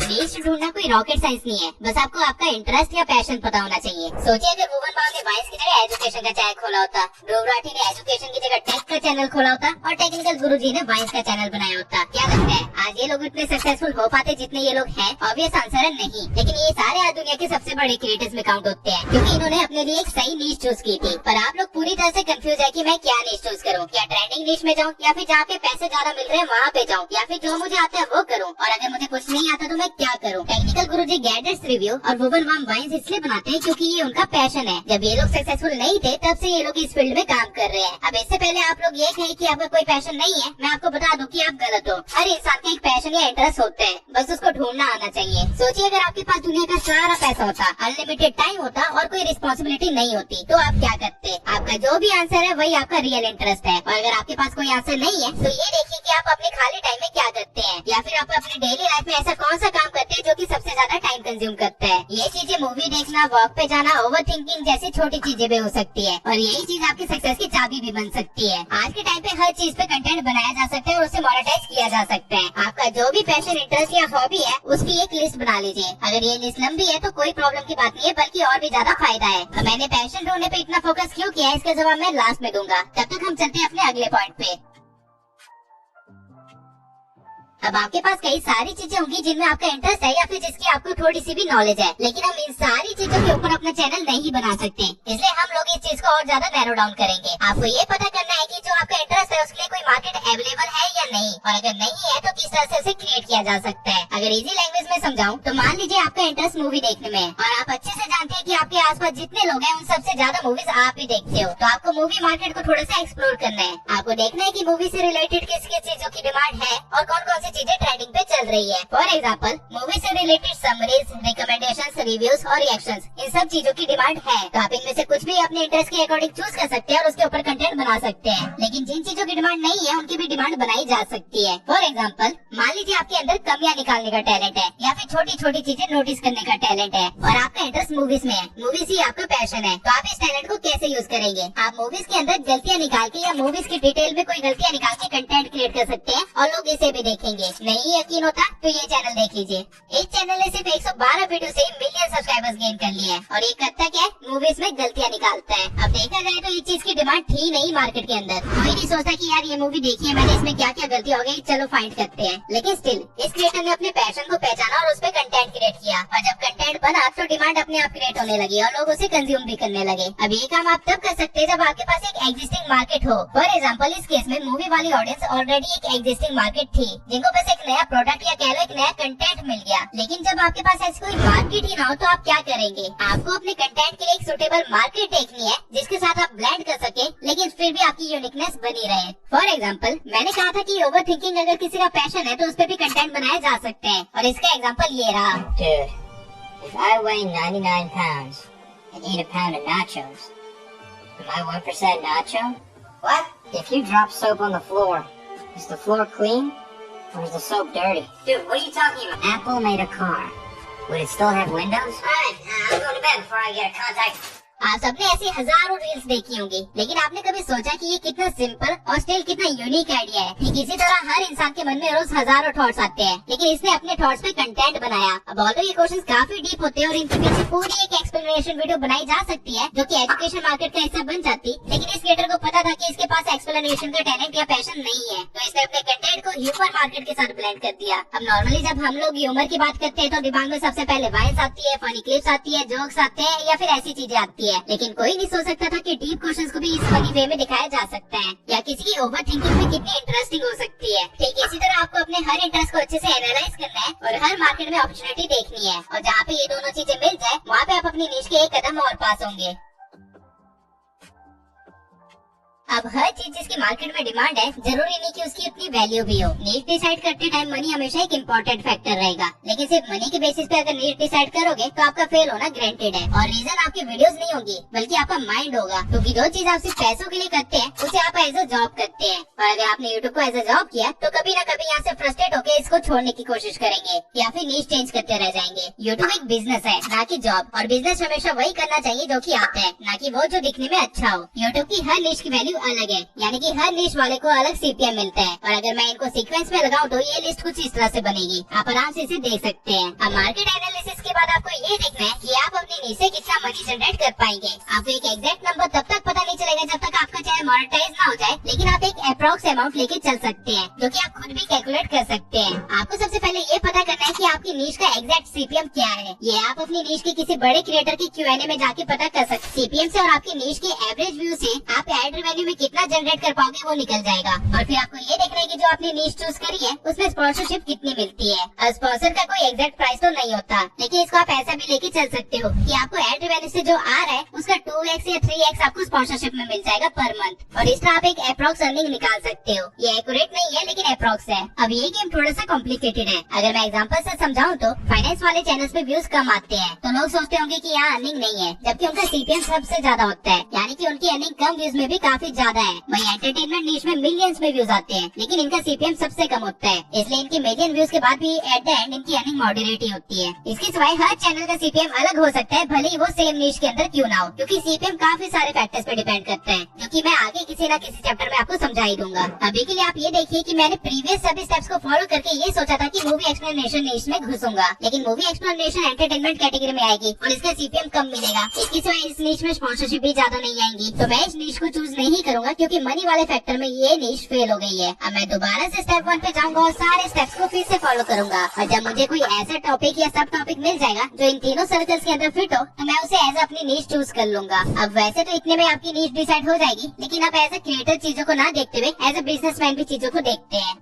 नीश ढूंढना कोई रॉकेट साइंस नहीं है, बस आपको आपका इंटरेस्ट या पैशन पता होना चाहिए। सोचिए अगर वुमन वाम ने वाइस की जगह एजुकेशन का चैनल खोला होता, ध्रुव राठी ने एजुकेशन की जगह टेक का चैनल खोला होता और टेक्निकल गुरुजी ने वाइस का चैनल बनाया होता, क्या लगता है आज ये लोग इतने सक्सेसफुल हो पाते जितने ये लोग हैं? ऑब्वियस आंसर है नहीं। लेकिन ये सारे आज दुनिया के सबसे बड़े क्रिएटर्स में काउंट होते हैं, क्योंकि इन्होंने अपने लिए एक सही नीश चूज की थी। पर आप लोग पूरी तरह से कंफ्यूज है कि मैं क्या नीश चूज करूँ, क्या ट्रेंडिंग नीश में जाऊँ या फिर जहाँ पे पैसे ज्यादा मिल रहे हैं वहाँ पे जाऊँ, या फिर जो मुझे आता है वो करूँ, और अगर मुझे कुछ नहीं आता तो मैं क्या करूँ? करूँ। टेक्निकल गुरुजी गैजेट्स रिव्यू और वुवन वाम वाइन्स इसलिए बनाते हैं क्योंकि ये उनका पैशन है। जब ये लोग सक्सेसफुल नहीं थे तब से ये लोग इस फील्ड में काम कर रहे हैं। अब इससे पहले आप लोग ये कहें कि आपका कोई पैशन नहीं है, मैं आपको बता दूं कि आप गलत हो। हर इंसान का एक पैशन या इंटरेस्ट होता है, बस उसको ढूंढना आना चाहिए। सोचिए अगर आपके पास दुनिया का सारा पैसा होता, अनलिमिटेड टाइम होता और कोई रिस्पॉन्सिबिलिटी नहीं होती तो आप क्या करते? आपका जो भी आंसर है वही आपका रियल इंटरेस्ट है। और अगर आपके पास कोई आंसर नहीं है तो ये देखिए कि आप अपने खाली टाइम में क्या करते हैं, या फिर आप अपनी डेली लाइफ में ऐसा कौन सा काम करते हैं जो कि सबसे ज्यादा टाइम कंज्यूम करता है। ये चीजें मूवी देखना, वॉक पे जाना, ओवर थिंकिंग जैसी छोटी चीजें भी हो सकती है और यही चीज आपकी सक्सेस की चाबी भी बन सकती है। आज के टाइम पे हर चीज पे कंटेंट बनाया जा सकता है और उसे मोनेटाइज किया जा सकता है। आपका जो भी पैशन, इंटरेस्ट या हॉबी है उसकी एक लिस्ट बना लीजिए। अगर ये लिस्ट लंबी है तो कोई प्रॉब्लम की बात नहीं है, बल्कि और भी ज्यादा फायदा है। तो मैंने पैशन ढूंढने पे इतना फोकस क्यों किया है इसका जवाब मैं लास्ट में दूंगा। तब तक हम चलते हैं अपने अगले पॉइंट पे। अब आपके पास कई सारी चीजें होंगी जिनमें आपका इंटरेस्ट है या फिर जिसकी आपको थोड़ी सी भी नॉलेज है, लेकिन हम इन सारी चीजों के ऊपर अपना चैनल नहीं बना सकते, इसलिए हम लोग इस चीज को और ज्यादा नैरो डाउन करेंगे। आपको ये पता करना है कि जो आपका इंटरेस्ट है उसके लिए कोई मार्केट अवेलेबल है या नहीं, और अगर नहीं है तो किस तरह से उसे क्रिएट किया जा सकता है। अगर इजी लैंग्वेज में समझाऊं तो मान लीजिए आपका इंटरेस्ट मूवी देखने में है और आप अच्छे से जानते हैं कि आपके आसपास जितने लोग हैं उन सबसे ज्यादा मूवीज आप ही देखते हो, तो आपको मूवी मार्केट को थोड़ा सा एक्सप्लोर करना है। आपको देखना है कि मूवी से रिलेटेड किस किस चीजों की डिमांड है और कौन कौन सी चीजें ट्रेंडिंग पे चल रही है। फॉर एग्जाम्पल मूवी से रिलेटेड समरीज, रिकमेंडेशंस, रिव्यूज और रिएक्शंस, इन सब चीजों की डिमांड है, तो आप इनमें से कुछ भी अपने इंटरेस्ट के अकॉर्डिंग चूज कर सकते हैं और उसके ऊपर कंटेंट बना सकते हैं। लेकिन जिन चीजों की डिमांड नहीं है उनकी भी डिमांड बनाई जा सकती है। फॉर एग्जाम्पल मान लीजिए आपके अंदर कमियां निकालने का टैलेंट है या फिर छोटी छोटी चीजें नोटिस करने का टैलेंट है और आपका इंटरेस्ट मूवीज में है, मूवीज ही आपका पैशन है, तो आप इस टैलेंट को कैसे यूज करेंगे? आप मूवीज के अंदर गलतियां निकाल के या मूवीज की डिटेल में कोई गलतियां निकाल के कंटेंट क्रिएट कर सकते हैं और लोग इसे भी देखेंगे। नहीं यकीन होता तो ये चैनल देख लीजिए। इस चैनल ने सिर्फ 112 वीडियो से मिलियन सब्सक्राइबर्स गेन कर लिए हैं और ये करता क्या है? मूवीज में गलतियां निकालता है। अब देखा जाए तो ये चीज की डिमांड थी नहीं मार्केट के अंदर, कोई नहीं सोचता कि यार ये मूवी देखी है मैंने, इसमें क्या क्या गलती हो गई, चलो फाइंड करते हैं। लेकिन स्टिल इस क्रिएटर ने अपने पैशन को पहचाना और उस पर कंटेंट क्रिएट किया और जब कंटेंट बना तो डिमांड अपने आप क्रिएट होने लगी और लोग उसे कंज्यूम भी करने लगे। अब ये काम आप तब कर सकते हैं जब आपके पास एक एग्जिस्टिंग मार्केट हो। फॉर एग्जाम्पल इस केस में मूवी वाली ऑडियंस ऑलरेडी एक एग्जिस्टिंग मार्केट थी जिनको बस एक नया प्रोडक्ट या कह लो एक नया कंटेंट मिल गया। लेकिन जब आपके पास ऐसी कोई मार्केट ही ना हो तो आप क्या करेंगे? आपको अपने कंटेंट के लिए एक सुटेबल मार्केट देखनी है जिसके साथ आप ब्लेंड कर सके लेकिन फिर भी आपकी यूनिकनेस बनी रहे। फॉर एग्जाम्पल मैंने कहा था कि ओवर थिंकिंग अगर किसी का पैशन है तो उस पर भी कंटेंट बनाए जा सकते हैं और इसका एग्जाम्पल ये रहा। Dude, if I weigh 99 pounds and eat a pound of nachos, am I 1% nacho? What? If you drop soap on the floor, is the floor clean or is the soap dirty? Dude, what are you talking about? Apple made a car. Would it still have windows? Alright, I'm going to bed before I get a contact. आप सबने ऐसी हजारों reels देखी होंगी, लेकिन आपने कभी सोचा कि ये कितना सिंपल और स्टिल कितना यूनिक आइडिया है? ठीक इसी तरह हर इंसान के मन में रोज हजारों थॉट्स आते हैं, लेकिन इसने अपने थॉट्स पे कंटेंट बनाया। अब ऑल्दो ये क्वेश्चंस काफी डीप होते हैं और इनके पीछे पूरी एक एक्सप्लेनेशन वीडियो बनाई जा सकती है जो कि एजुकेशन मार्केट का हिस्सा बन जाती, लेकिन इस क्रिएटर को पता था कि इसके पास एक्सप्लेनेशन का टैलेंट या पैशन नहीं है, तो इसने अपने कंटेंट को ह्यूमर मार्केट के साथ ब्लेंड कर दिया। अब नॉर्मली जब हम लोग ह्यूमर की बात करते हैं तो दिमाग में सबसे पहले वाइन्स आती है, फनी क्लिप्स आती है, जोक्स आते हैं या फिर ऐसी चीजें आती है, लेकिन कोई नहीं सोच सकता था कि डीप क्वेश्चंस को भी इस फनी वे में दिखाया जा सकता है या किसी की ओवर थिंकिंग में कितनी इंटरेस्टिंग हो सकती है। ठीक इसी तरह आपको अपने हर इंटरेस्ट को अच्छे से एनालाइज करना है और हर मार्केट में अपॉर्चुनिटी देखनी है और जहाँ पे ये दोनों चीजें मिल जाए वहाँ पे आप अपनी नीश के एक कदम और पास होंगे। अब हर चीज जिसकी मार्केट में डिमांड है जरूरी नहीं कि उसकी उतनी वैल्यू भी हो। नीड डिसाइड करते टाइम मनी हमेशा एक इम्पोर्टेंट फैक्टर रहेगा, लेकिन सिर्फ मनी के बेसिस पे अगर नीड डिसाइड करोगे तो आपका फेल होना ग्रांटेड है। और रीजन आपकी वीडियोस नहीं होगी बल्कि आपका माइंड होगा, क्योंकि जो चीज आप सिर्फ पैसों के लिए करते हैं उसे आप एज अ जॉब करते हैं और अगर आपने यूट्यूब को एज अ जॉब किया तो कभी ना कभी यहाँ से फ्रस्ट्रेट होकर इसको छोड़ने की कोशिश करेंगे या फिर नीड चेंज करते रह जाएंगे। यूट्यूब एक बिजनेस है ना कि जॉब, और बिजनेस हमेशा वही करना चाहिए जो कि आता है, ना कि वो जो दिखने में अच्छा हो। यूट्यूब की हर नीश की वैल्यू अलग है, यानी कि हर नीश वाले को अलग सीपीएम मिलता है और अगर मैं इनको सीक्वेंस में लगाऊं तो ये लिस्ट कुछ इस तरह से बनेगी, आप आराम से इसे देख सकते हैं। अब मार्केट एनालिसिस के बाद आपको ये देखना है कि आप अपनी नीश से कितना मनी जनरेट कर पाएंगे। आपको एक एग्जैक्ट नंबर तब तक पता नहीं चलेगा जब तक आपका चैनल मोनेटाइज ना हो जाए, लेकिन आप एक अप्रॉक्स अमाउंट लेके चल सकते हैं जो कि आप खुद भी कैलकुलेट कर सकते हैं। आपको सबसे पहले ये पता करना है कि आपकी नीश का एग्जैक्ट सीपीएम क्या है। ये आप अपनी नीश के किसी बड़े क्रिएटर की क्यूएनए में जाके पता कर सकते। सीपीएम से और आपकी नीश के एवरेज व्यू से आप एड रेवेन्यू में कितना जनरेट कर पाओगे वो निकल जाएगा। और फिर आपको ये देखना है कि जो आपने नीश चूज करी है उसमें स्पॉन्सरशिप कितनी मिलती है। और स्पॉन्सर का कोई एग्जैक्ट प्राइस तो नहीं होता, लेकिन इसको आप ऐसा भी लेके चल सकते हो कि आपको एड रेवेन्यू से जो आ रहा है उसका 2x या 3x आपको स्पॉन्सरशिप में मिल जाएगा पर मंथ। और इस तरह आप एक अप्रॉक्स अर्निंग निकाल सकते हो। ये एक्यूरेट नहीं है लेकिन अप्रॉक्स है। अब ये गेम थोड़ा सा कॉम्प्लिकेटेड है। अगर मैं एग्जांपल से समझाऊं तो फाइनेंस वाले चैनल्स पे व्यूज कम आते हैं तो लोग सोचते होंगे कि यहाँ अर्निंग नहीं है, जबकि उनका सीपीएम सबसे ज्यादा होता है, यानी कि उनकी अर्निंग कम व्यूज में भी काफी ज्यादा है। वही एंटरटेनमेंट नीश में मिलियंस में व्यूज आते हैं, लेकिन इनका सीपीएम सबसे कम होता है। इसलिए इनकी मिलियन व्यूज के बाद भी एट द एंड इनकी अर्निंग मॉडरेट ही होती है। इसके सिवाय हर चैनल का सीपीएम अलग हो सकता है, भले ही वो सेम नीश के अंदर क्यों ना हो, क्योंकि सीपीएम काफी सारे फैक्टर्स पे डिपेंड करता है, जो कि मैं आगे किसी न किसी चैप्टर में आपको समझा ही दूंगा। अभी के लिए आप ये देखिए कि मैंने प्रीवियस सभी स्टेप्स को फॉलो करके ये सोचा था कि मूवी एक्सप्लेनेशन नीश में घुसूंगा, लेकिन मूवी एक्सप्लेनेशन एंटरटेनमेंट कैटेगरी में आएगी और इसका सीपीएम कम मिलेगा। इसके सिवाय इस नीश में स्पॉन्सरशिप भी ज्यादा नहीं आएंगी, तो मैं इस नीश को चूज नहीं करूंगा क्योंकि मनी वाले फैक्टर में ये नीश फेल हो गई है। अब मैं दोबारा से स्टेप 1 पे जाऊंगा और सारे स्टेप्स को फिर से फॉलो करूंगा। और जब मुझे कोई ऐसा टॉपिक या सब टॉपिक मिल जाएगा जो इन तीनों सर्कल्स के अंदर फिट हो, तो मैं उसे एज अपनी नीश चूज कर लूंगा। अब वैसे तो इतने में आपकी नीश डिसाइड हो जाएगी, लेकिन आप एज ए क्रिएटर चीजों को ना देखते हुए एज ए बिजनेसमैन भी चीजों को देखते हैं।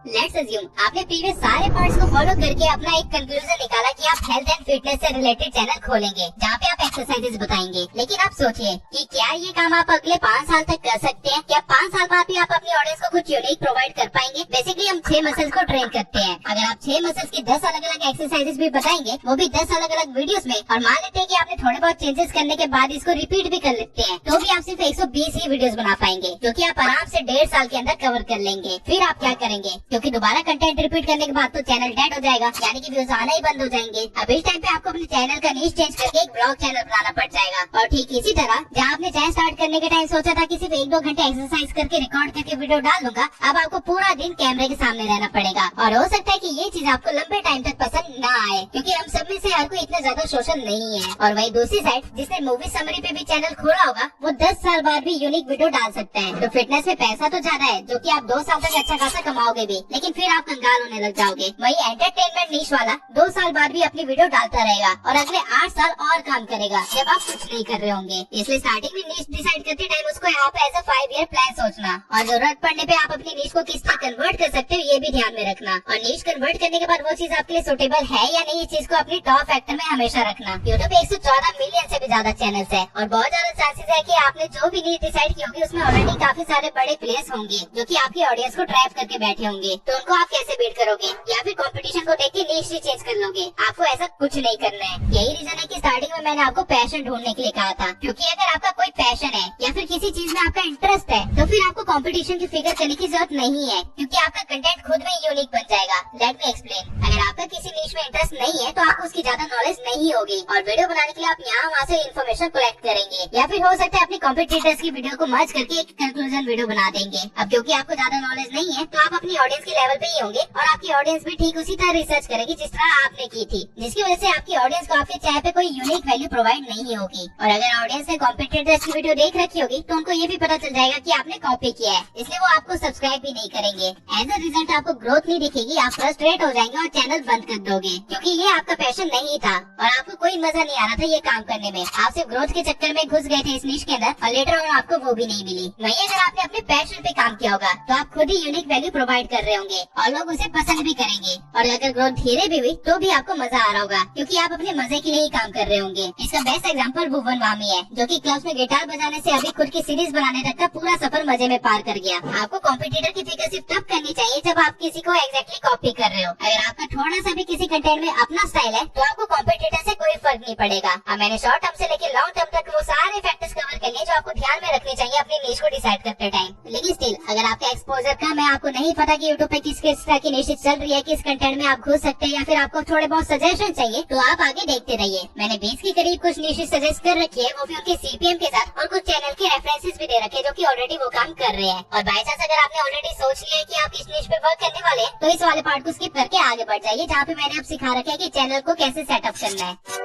लेट्स अज्यूम आपने प्रीवियस सारे पार्ट्स को फॉलो करके अपना एक कंक्लूजन निकाला कि आप हेल्थ एंड फिटनेस से रिलेटेड चैनल खोलेंगे जहाँ पे आप एक्सरसाइजेस बताएंगे। लेकिन आप सोचिए कि क्या ये काम आप अगले 5 साल तक कर सकते हैं? क्या 5 साल बाद भी आप अपनी ऑडियंस को कुछ यूनिक प्रोवाइड कर पाएंगे? बेसिकली हम 6 मसल्स को ट्रेन करते हैं। अगर आप 6 मसल्स की 10 अलग अलग एक्सरसाइजेस भी बताएंगे, वो भी 10 अलग अलग वीडियोस में, और मान लेते हैं कि आपने थोड़े बहुत चेंजेस करने के बाद इसको रिपीट भी कर लेते हैं, तो भी आप सिर्फ 120 ही वीडियोस बना पाएंगे, जो कि आप आराम से 1.5 साल के अंदर कवर कर लेंगे। फिर आप क्या करेंगे? क्योंकि दोबारा कंटेंट रिपीट करने के बाद तो चैनल डेड हो जाएगा, यानी कि व्यूज आना ही बंद हो जाएंगे। अब इस टाइम पे आपको अपने चैनल का नीश चेंज करके एक ब्लॉग चैनल बनाना पड़ जाएगा। और ठीक इसी तरह जहाँ आपने चैनल स्टार्ट करने के टाइम सोचा था कि सिर्फ 1-2 घंटे एक्सरसाइज करके रिकॉर्ड करके वीडियो डाल दूंगा, अब आपको पूरा दिन कैमरे के सामने रहना पड़ेगा। और हो सकता है कि ये चीज आपको लंबे टाइम तक पसंद न आए, क्योंकि हम सब में से हर कोई इतना ज्यादा सोशल नहीं है। और वही दूसरी साइड जिसने मूवी समरी पे भी चैनल खोला होगा, वो 10 साल बाद भी यूनिक वीडियो डाल सकता है। तो फिटनेस में पैसा तो ज्यादा है, जो कि आप 2 साल तक अच्छा खासा कमाओगे भी, लेकिन फिर आप कंगाल होने लग जाओगे। वही एंटरटेनमेंट नीश वाला 2 साल बाद भी अपनी वीडियो डालता रहेगा और अगले 8 साल और काम करेगा जब आप कुछ नहीं कर रहे होंगे। इसलिए स्टार्टिंग में नीश डिसाइड करते टाइम उसको आप एज अ 5 ईयर प्लान सोचना, और जरूरत पड़ने पे आप अपनी नीश को किस तरह कन्वर्ट कर सकते हो ये भी ध्यान में रखना। और नीश कन्वर्ट करने के बाद वो चीज आपके लिए सुटेबल है या नहीं, इस चीज को अपनी टॉप फैक्टर में हमेशा रखना। यूट्यूब पे 114 मिलियन से भी ज्यादा चैनल्स है और बहुत ज्यादा चांसेस है कि आपने जो भी नीश डिसाइड की होगी उसमें ऑलरेडी काफी सारे बड़े प्लेयर्स होंगे जो कि आपकी ऑडियंस को ट्रैप करके बैठे होंगे। तो उनको आप कैसे बीट करोगे? या फिर कंपटीशन को देख के नीश ही चेंज कर लोगे? आपको ऐसा कुछ नहीं करना है। यही रीजन है कि स्टार्टिंग में मैंने आपको पैशन ढूंढने के लिए कहा था, क्योंकि अगर आपका कोई पैशन है या फिर किसी चीज में आपका इंटरेस्ट है, तो फिर आपको कंपटीशन की फिगर करने की जरूरत नहीं है, क्योंकि आपका कंटेंट खुद में यूनिक बन जाएगा। Let me explain. अगर आपका किसी नीश में इंटरेस्ट नहीं है तो आपको उसकी ज्यादा नॉलेज नहीं होगी, और वीडियो बनाने के लिए आप यहाँ वहाँ से इन्फॉर्मेशन कलेक्ट करेंगे, या फिर हो सकता है अपने कॉम्पिटिटर्स की वीडियो को मर्ज करके एक कंक्लूजन वीडियो बना देंगे। अब क्योंकि आपको ज्यादा नॉलेज नहीं है, तो आप अपनी ऑडियंस के लेवल पे ही होंगे, और आपकी ऑडियंस भी ठीक उसी तरह रिसर्च करेगी जिस तरह आपने की थी, जिसकी वजह से आपकी ऑडियंस को आपके चैनल पे कोई यूनिक वैल्यू प्रोवाइड नहीं होगी। और अगर ऑडियंस ने कॉम्पिटिटर्स की वीडियो देख रखी होगी, तो उनको ये भी पता चल जाएगा कि आपने कॉपी किया है, इसलिए वो आपको सब्सक्राइब भी नहीं करेंगे। एज अ रिजल्ट आपको ग्रोथ नहीं दिखेगी, आप फ्रस्ट्रेट हो जाएंगे और चैनल बंद कर दोगे, क्योंकि ये आपका पैशन नहीं था और आपको कोई मजा नहीं आ रहा था ये काम करने में। आप सिर्फ ग्रोथ के चक्कर में घुस गए थे इस नीश के अंदर, और लेटर ऑन आपको वो भी नहीं मिली। वहीं अगर आपने अपने पैशन पे काम किया होगा, तो आप खुद ही यूनिक वैल्यू प्रोवाइड कर रहे होंगे और लोग उसे पसंद भी करेंगे। और अगर ग्रोथ धीरे भी हुई तो भी आपको मजा आ रहा होगा, क्योंकि आप अपने मजे के लिए ही काम कर रहे होंगे। इसका बेस्ट एग्जांपल भुवन वामी है, जो कि क्लब्स में गिटार बजाने से अभी खुद की सीरीज बनाने तक का पूरा सफर मजे में पार कर गया। आपको कॉम्पिटिटर की फिक्र सिर्फ तब करनी चाहिए जब आप किसी को एग्जैक्टली कॉपी कर रहे हो। अगर आपका थोड़ा सा भी किसी कंटेंट में अपना स्टाइल है, तो आपको कॉम्पिटिटर से कोई फर्क नहीं पड़ेगा। अब मैंने शॉर्ट टर्म से लेकर लॉन्ग टर्म तक वो सारे फैक्टर्स कवर कर लिए जो आपको ध्यान में रखने चाहिए अपनी नीश को डिसाइड करते टाइम। लेकिन स्टिल अगर आपका एक्सपोजर कम है, आपको नहीं पता कि यूट्यूब पे किस तरह की नीश चल रही है, किस कंटेंट में आप घुस सकते हैं, या फिर आपको थोड़े बहुत सजेशन चाहिए, तो आप आगे देखते रहिए। मैंने 20 के करीब कुछ नीशेस सजेस्ट कर रखी है, वो भी उनके सीपीएम के साथ, और कुछ चैनल के रेफरेंसेस भी दे रखे जो कि ऑलरेडी वो काम कर रहे हैं। और बाय चांस अगर आपने ऑलरेडी सोच लिया है कि आप इस नीश पे वर्क करने वाले हैं, तो इस वाले पार्ट को स्किप करके आगे बढ़ जाइए, जहाँ पे मैंने अब सिखा रखा है कि चैनल को कैसे सेटअप करना है।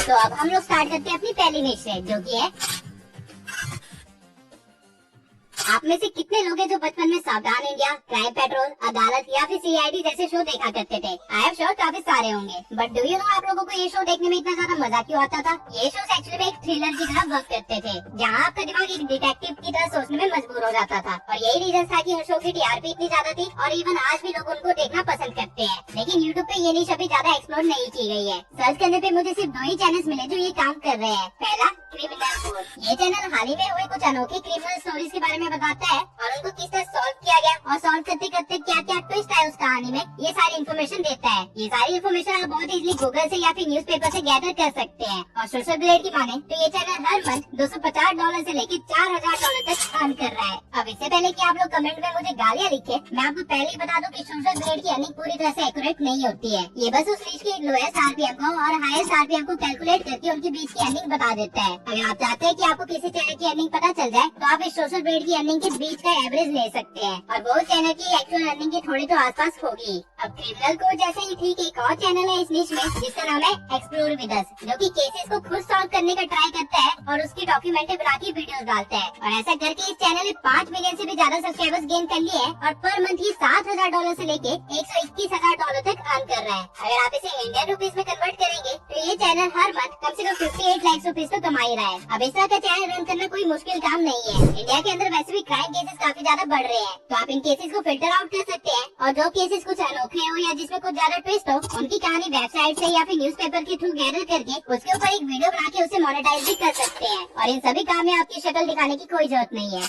तो अब हम लोग स्टार्ट करते हैं अपनी पहली नीश से, जो कि है आप में से कितने लोग हैं जो बचपन में सावधान इंडिया, क्राइम पेट्रोल, अदालत या फिर सीआईडी जैसे शो देखा करते थे? आई एम श्योर काफी सारे होंगे। बट डू यू नो आप लोगों को ये शो देखने में इतना ज्यादा मजा क्यों आता था? ये शो एक्चुअली में एक थ्रिलर की तरह वर्क करते थे, जहाँ आपका दिमाग एक डिटेक्टिव की तरह सोचने में मजबूर हो जाता था। और यही रीजन था कि हर शो की टीआरपी इतनी ज्यादा थी और इवन आज भी लोग उनको देखना पसंद करते हैं। लेकिन यूट्यूब पे ये निश अभी ज्यादा एक्सप्लोर नहीं की गई है। सर्च करने पे मुझे सिर्फ 2 ही चैनल्स मिले जो ये काम कर रहे हैं। पहला क्रिमिनल कोड। ये चैनल हाल ही में हुए कुछ अनोखी क्रिमिनल स्टोरीज के बारे में बताता है और उनको किस तरह सॉल्व किया गया और सॉल्व करते करते क्या क्या ट्विस्ट है उस कहानी में, ये सारी इन्फॉर्मेशन देता है। ये सारी इन्फॉर्मेशन आप बहुत इजीली गूगल से या फिर न्यूज़पेपर से गैदर कर सकते हैं। और सोशल ब्लेड की माने तो ये चैनल हर मंथ $250 से लेकर $4000 तक अर्न कर रहा है। अब इससे पहले कि आप लोग कमेंट में मुझे गालियाँ लिखे, मैं आपको पहले ही बता दूं कि सोशल ब्लेड की अर्निंग पूरी तरह से एक्यूरेट नहीं होती है। ये बस उस रीच की लोएस्ट आरपीएम को और हाईएस्ट आरपीएम को कैलकुलेट करके उनके बीच की अर्निंग बता देता है। अगर आप चाहते हैं कि आपको किसी चैनल की अर्निंग पता चल जाए तो आप इस सोशल ब्लेड की अर्निंग के बीच का एवरेज ले सकते हैं और वो चैनल की एक्चुअल अर्निंग के थोड़े तो आसपास होगी। अब क्रिमिनल कोड जैसे ही ठीक एक और चैनल है इस निश में जिसका नाम है एक्सप्लोर विद अस, जो कि केसेस को खुद सॉल्व करने का ट्राई करता है और उसकी डॉक्यूमेंट्री बना के वीडियोस डालता है। और ऐसा करके इस चैनल ने 5 मिलियन से भी ज्यादा सब्सक्राइबर्स गेन कर लिए हैं और पर मंथ ही $7000 से लेके $121,000 तक अर्न कर रहा है। अगर आप इसे इंडियन रुपीस में कन्वर्ट करेंगे तो ये चैनल हर मंथ कम से कम 58 लाख रुपीस तो कमा ही रहा है। अब इस तरह का चैनल रन करना कोई मुश्किल काम नहीं है। इंडिया के अंदर वैसे भी क्राइम केसेस काफी ज्यादा बढ़ रहे हैं, तो आप इन केसेस को फिल्टर आउट कर सकते हैं और जो केसेस कुछ अनोखे हो या जिसमें कुछ ज्यादा ट्विस्ट हो उनकी कहानी वेबसाइट से या फिर न्यूज़पेपर के थ्रू गैदर करके उसके ऊपर एक वीडियो बना के उसे मोनेटाइज भी कर सकते हैं। और इन सभी काम में आपकी शक्ल दिखाने की कोई जरूरत नहीं है।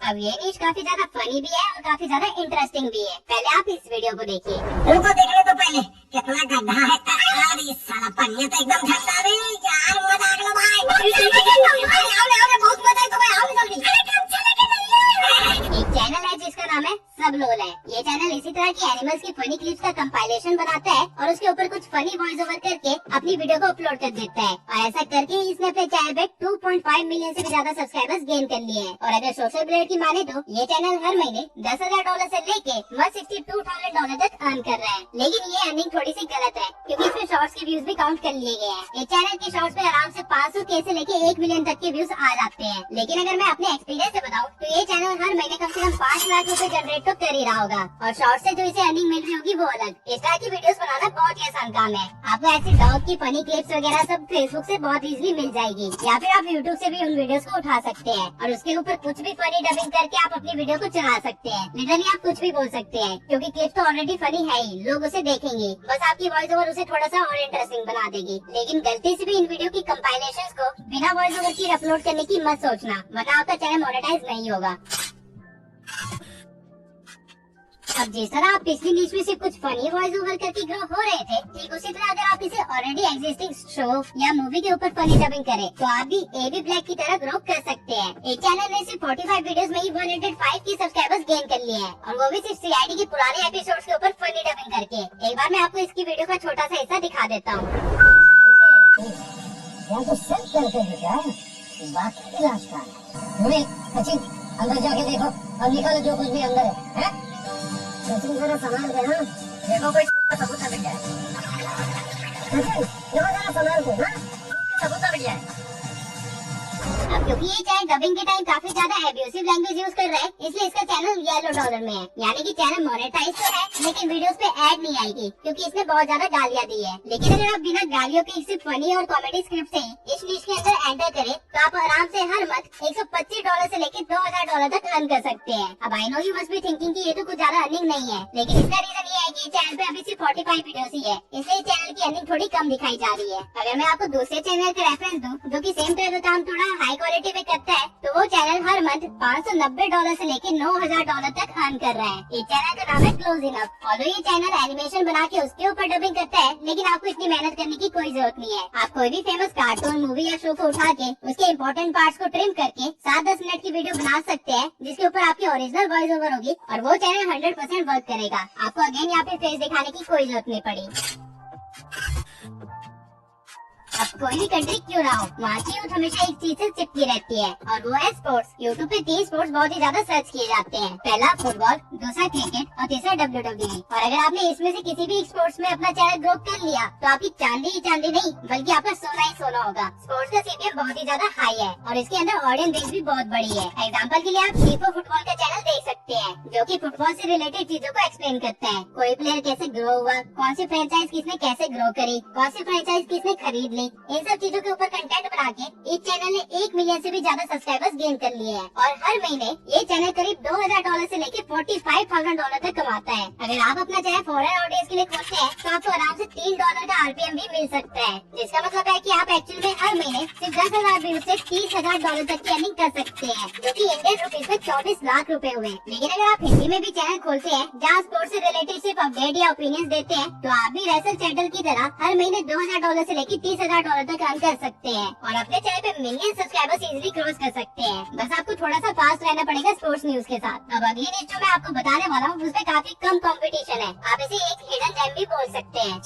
अब ये न्यूज काफी ज्यादा फनी भी है और काफी ज्यादा इंटरेस्टिंग भी है। पहले आप इस वीडियो को देखिए। रुको देखने तो पहले कितना गड्ढा है यार, ये साला पानी तो एकदम ठंडा है यार, मजा आ गया भाई। आओ बहुत मजा है, तो भाई आओ जल्दी। एक चैनल है जिसका नाम है सब लोल है। ये चैनल इसी तरह की एनिमल्स की फनी क्लिप्स का कंपाइलेशन बनाता है और उसके ऊपर कुछ फनी वॉइस ओवर करके अपनी वीडियो को अपलोड कर देता है। और ऐसा करके इसने अपने चैनल पे 2.5 मिलियन से भी ज्यादा सब्सक्राइबर्स गेन कर लिए हैं। और अगर सोशल ब्लेड की माने तो ये चैनल हर महीने $10,000 से लेके $162,000 तक अर्न कर रहा है। लेकिन ये अर्निंग थोड़ी सी गलत है क्योंकि इसमें शॉर्ट्स के व्यूज भी काउंट कर लिए गए हैं। इस चैनल के शॉर्ट्स पे आराम से 500K से लेके 1 मिलियन तक के व्यूज आ जाते हैं। लेकिन अगर मैं अपने एक्सपीरियंस से बताऊं तो ये चैनल हर महीने कम से कम 5 लाख रुपए जनरेट तो कर ही रहा होगा और शॉर्ट से जो इसे अर्निंग मिल रही होगी वो अलग। इस तरह की वीडियोस बनाना बहुत ही आसान काम है। आपको ऐसी डॉग की फनी क्लिप्स वगैरह सब फेसबुक से बहुत इजीली मिल जाएगी या फिर आप यूट्यूब से भी उन वीडियोस को उठा सकते हैं और उसके ऊपर कुछ भी फनी डबिंग करके आप अपनी वीडियो को चला सकते हैं। लिटरली आप कुछ भी बोल सकते हैं क्योंकि क्लिप तो ऑलरेडी फनी है ही, लोग उसे देखेंगे। बस आपकी वॉइस ओवर उसे थोड़ा सा और इंटरेस्टिंग बना देगी। लेकिन गलती से भी इन वीडियो की कंपाइलेशंस को बिना वॉइस ओवर की अपलोड करने की मत सोचना, वरना आपका चैनल मोनेटाइज नहीं होगा। अब जिस तरह आप पिछली न्यूज में सिर्फ कुछ फनी वॉइस ओवर करके ग्रो हो रहे थे, ठीक उसी तरह अगर आप इसे ऑलरेडी एग्जिस्टिंग शो या मूवी के ऊपर फनी डबिंग करें तो आप भी एबी ब्लैक की तरह ग्रो कर सकते हैं। एक चैनल ने सिर्फ 45 वीडियोस में ही 105 की सब्सक्राइबर्स गेन कर लिए हैं और वो भी सिर्फ सीआईडी के पुराने एपिसोड्स के ऊपर फनी डबिंग करके। एक बार मैं आपको इसकी वीडियो का छोटा सा हिस्सा दिखा देता हूँ। अंदर जाके देखो और निकालो जो कुछ भी अंदर है। तुम जरा संभाल के ना देखो, कोई सबूत ना मिल जाए। जरा संभाल के ना सबूत ना मिल जाए। अब क्योंकि ये चैनल डबिंग के टाइम काफी ज्यादा एब्यूसिव लैंग्वेज यूज कर रहा है, इसलिए इसका चैनल येलो डॉलर में है। यानी कि चैनल मोनेटाइज तो है लेकिन वीडियोस पे ऐड नहीं आएगी क्योंकि इसने बहुत ज्यादा गालियां दी है। लेकिन अगर आप बिना गालियों के सिर्फ फनी और कॉमेडी स्क्रिप्ट से इस नीश के अंदर एंटर करें तो आप आराम से हर मंथ $125 से लेकर $2,000 तक अर्न कर सकते हैं। अब I know you must be thinking कि ये तो कुछ ज्यादा अर्निंग नहीं है, लेकिन इसका रीजन ये है कि चैनल पे अभी सिर्फ 45 वीडियोस ही है, इसलिए चैनल की अर्निंग थोड़ी कम दिखाई जा रही है। अगर मैं आपको दूसरे चैनल का रेफरेंस दूं जो कि सेम तरह का काम थोड़ा हाई क्वालिटी में करता है तो वो चैनल हर मंथ $590 से लेके $9,000 तक अर्न कर रहा है। इस चैनल का नाम है क्लोज इनफ। और ये चैनल एनिमेशन बना के उसके ऊपर डबिंग करता है, लेकिन आपको इतनी मेहनत करने की कोई जरूरत नहीं है। आप कोई भी फेमस कार्टून, मूवी या शो को उठा के उसके इम्पोर्टेंट पार्ट्स को ट्रिम करके 7-10 मिनट की वीडियो बना सकते हैं जिसके ऊपर आपकी ओरिजिनल वॉइस ओवर होगी और वो चैनल 100% वर्क करेगा। आपको अगेन यहाँ पे फेस दिखाने की कोई जरूरत नहीं पड़ी। अब कोई भी कंट्री क्यों ना हो, वहाँ की यूथ हमेशा एक चीज से चिपकी रहती है और वो है स्पोर्ट्स। यूट्यूब पे 3 स्पोर्ट्स बहुत ही ज्यादा सर्च किए जाते हैं। पहला फुटबॉल, दूसरा क्रिकेट और तीसरा WWE। और अगर आपने इसमें से किसी भी स्पोर्ट्स में अपना चैनल ग्रो कर लिया तो आपकी चांदी ही चांदी नहीं बल्कि आपका सोना ही सोना होगा। स्पोर्ट्स का CPM बहुत ही ज्यादा हाई है और इसके अंदर ऑडियंस बेस भी बहुत बड़ी है। एग्जाम्पल के लिए आप FIFA फुटबॉल का चैनल देख सकते हैं जो कि फुटबॉल से रिलेटेड चीजों को एक्सप्लेन करता है। कोई प्लेयर कैसे ग्रो हुआ, कौन सी फ्रेंचाइज किसने कैसे ग्रो करी, कौन सी फ्रेंचाइज किसने खरीद ली, इन सब चीजों के ऊपर कंटेंट बना के इस चैनल ने 1 मिलियन से भी ज्यादा सब्सक्राइबर्स गेन कर लिए हैं और हर महीने ये चैनल करीब $2000 से लेके $45,000 तक कमाता है। अगर आप अपना चैनल फॉरेन ऑडियंस के लिए खोलते हैं तो आपको आराम से $3 का RPM भी मिल सकता है, जिसका मतलब है कि आप एक्चुअल में हर महीने सिर्फ 10,000 व्यूज से $30,000 तक की अर्निंग कर सकते हैं, जो कि इंडियन रुपीज में 24 लाख रुपए हुए। लेकिन अगर आप हिंदी में भी चैनल खोलते हैं जहाँ स्पोर्ट्स से रिलेटेड सिर्फ अपडेट या ओपिनियंस देते हैं तो आप भी रैसल चैटल की तरह हर महीने $2000 से लेकर $30,000 तक अर्न कर सकते हैं और अपने चैनल पे मिलियन सब्सक्राइबर्स इजीली क्रॉस कर सकते हैं। बस आपको थोड़ा सा फास्ट रहना पड़ेगा स्पोर्ट्स न्यूज के साथ। अब अगली न्यूज जो मैं आपको बताने वाला हूँ उसमें काफी कम कंपटीशन है, आप इसे एक हिडन जेम भी बोल सकते हैं।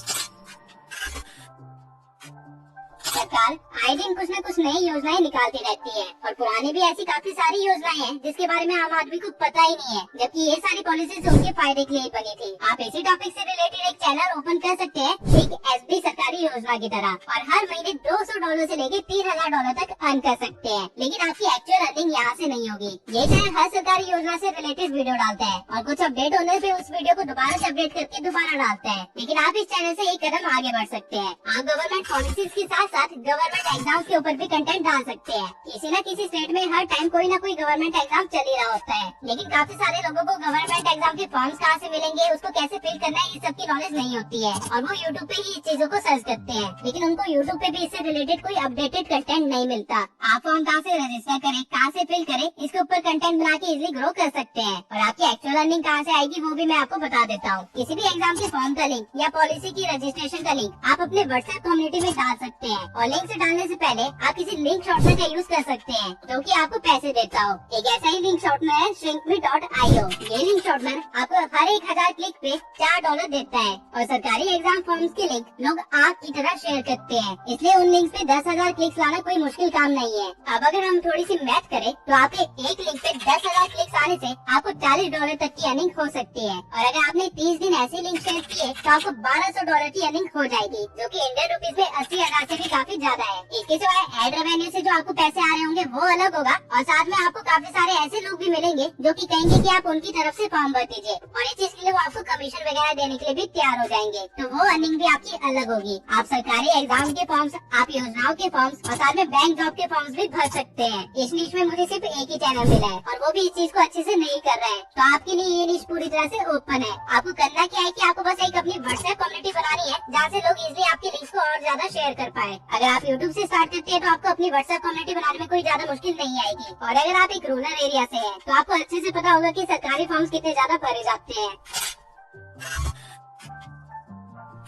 सरकार आए दिन कुछ न कुछ नई योजनाएं निकालती रहती है और पुरानी भी ऐसी काफी सारी योजनाएं हैं जिसके बारे में आम आदमी को पता ही नहीं है, जबकि ये सारी पॉलिसीज उनके फायदे के लिए बनी थी। आप इसी टॉपिक से रिलेटेड एक चैनल ओपन कर सकते हैं एक FB सरकारी योजना की तरह और हर महीने $200 से लेके $3000 तक अर्न कर सकते हैं। लेकिन आपकी एक्चुअल अर्निंग यहाँ से नहीं होगी। ये चैनल हर सरकारी योजना से रिलेटेड वीडियो डालता है और कुछ अपडेट होने पे उस वीडियो को दोबारा से अपडेट करके दोबारा डालता है। लेकिन आप इस चैनल से एक कदम आगे बढ़ सकते हैं। आप गवर्नमेंट पॉलिसीज के साथ साथ गवर्नमेंट एग्जाम के ऊपर भी कंटेंट डाल सकते हैं। किसी न किसी स्टेट में हर टाइम कोई ना कोई गवर्नमेंट एग्जाम चल ही रहा होता है, लेकिन काफी सारे लोगों को गवर्नमेंट एग्जाम के फॉर्म्स कहाँ से मिलेंगे, उसको कैसे फिल करना है, ये सब की नॉलेज नहीं होती है और वो यूट्यूब पे ही इस चीजों को सर्च करते हैं। लेकिन उनको यूट्यूब पे भी इससे रिलेटेड कोई अपडेटेड कंटेंट नहीं मिलता। आप फॉर्म कहाँ से रजिस्टर करें, कहाँ से फिल करें, इसके ऊपर कंटेंट बना के इजिली ग्रो कर सकते हैं और आपकी एक्चुअल अर्निंग कहाँ से आएगी वो भी मैं आपको बता देता हूँ। किसी भी एग्जाम के फॉर्म का लिंक या पॉलिसी की रजिस्ट्रेशन का लिंक आप अपने व्हाट्सएप कम्युनिटी में डाल सकते हैं और लिंक से डालने से पहले आप किसी लिंक शॉर्टनर का यूज कर सकते हैं जो कि आपको पैसे देता हो। एक ऐसा ही लिंक शॉर्टनर है shrinkme.io। ये लिंक शॉर्टनर आपको हर 1000 क्लिक पे $4 देता है और सरकारी एग्जाम फॉर्म्स के लिंक लोग आग की तरह शेयर करते हैं, इसलिए उन लिंक्स पे 10,000 क्लिक्स लाना कोई मुश्किल काम नहीं है। अब अगर हम थोड़ी सी मैथ करें तो आपके एक लिंक पे 10,000 क्लिक्स आने से आपको $40 तक की अर्निंग हो सकती है और अगर आपने 30 दिन ऐसे लिंक शेयर किए तो आपको $1200 की अर्निंग हो जाएगी, जो कि इंडियन रुपीज में 80,000 से भी काफी ज्यादा है। इसके सिवाय एड रेवेन्यू से जो आपको पैसे आ रहे होंगे वो अलग होगा और साथ में आपको काफी सारे ऐसे लोग भी मिलेंगे जो कि कहेंगे कि आप उनकी तरफ से फॉर्म भर दीजिए और इस चीज के लिए वो आपको कमीशन वगैरह देने के लिए भी तैयार हो जाएंगे, तो वो अर्निंग भी आपकी अलग होगी। आप सरकारी एग्जाम के फॉर्म्स, आप योजनाओं के फॉर्म्स और साथ में बैंक जॉब के फॉर्म्स भी भर सकते हैं। इस नीश में मुझे सिर्फ एक ही चैनल मिला है और वो भी इस चीज को अच्छे से नहीं कर रहा है, तो आपके लिए ये नीश पूरी तरह से ओपन है। आपको करना क्या है कि आपको बस एक अपनी व्हाट्सएप कम्युनिटी बनानी है जहाँ से लोग इजिली आपके लिंक्स को और ज्यादा शेयर कर पाए। अगर आप यूट्यूब से स्टार्ट करते हैं तो आपको अपनी व्हाट्सएप कम्युनिटी बनाने में कोई ज्यादा मुश्किल नहीं आएगी और अगर आप एक रूरल एरिया से हैं तो आपको अच्छे से पता होगा कि सरकारी फॉर्म्स कितने ज्यादा भरे जाते हैं।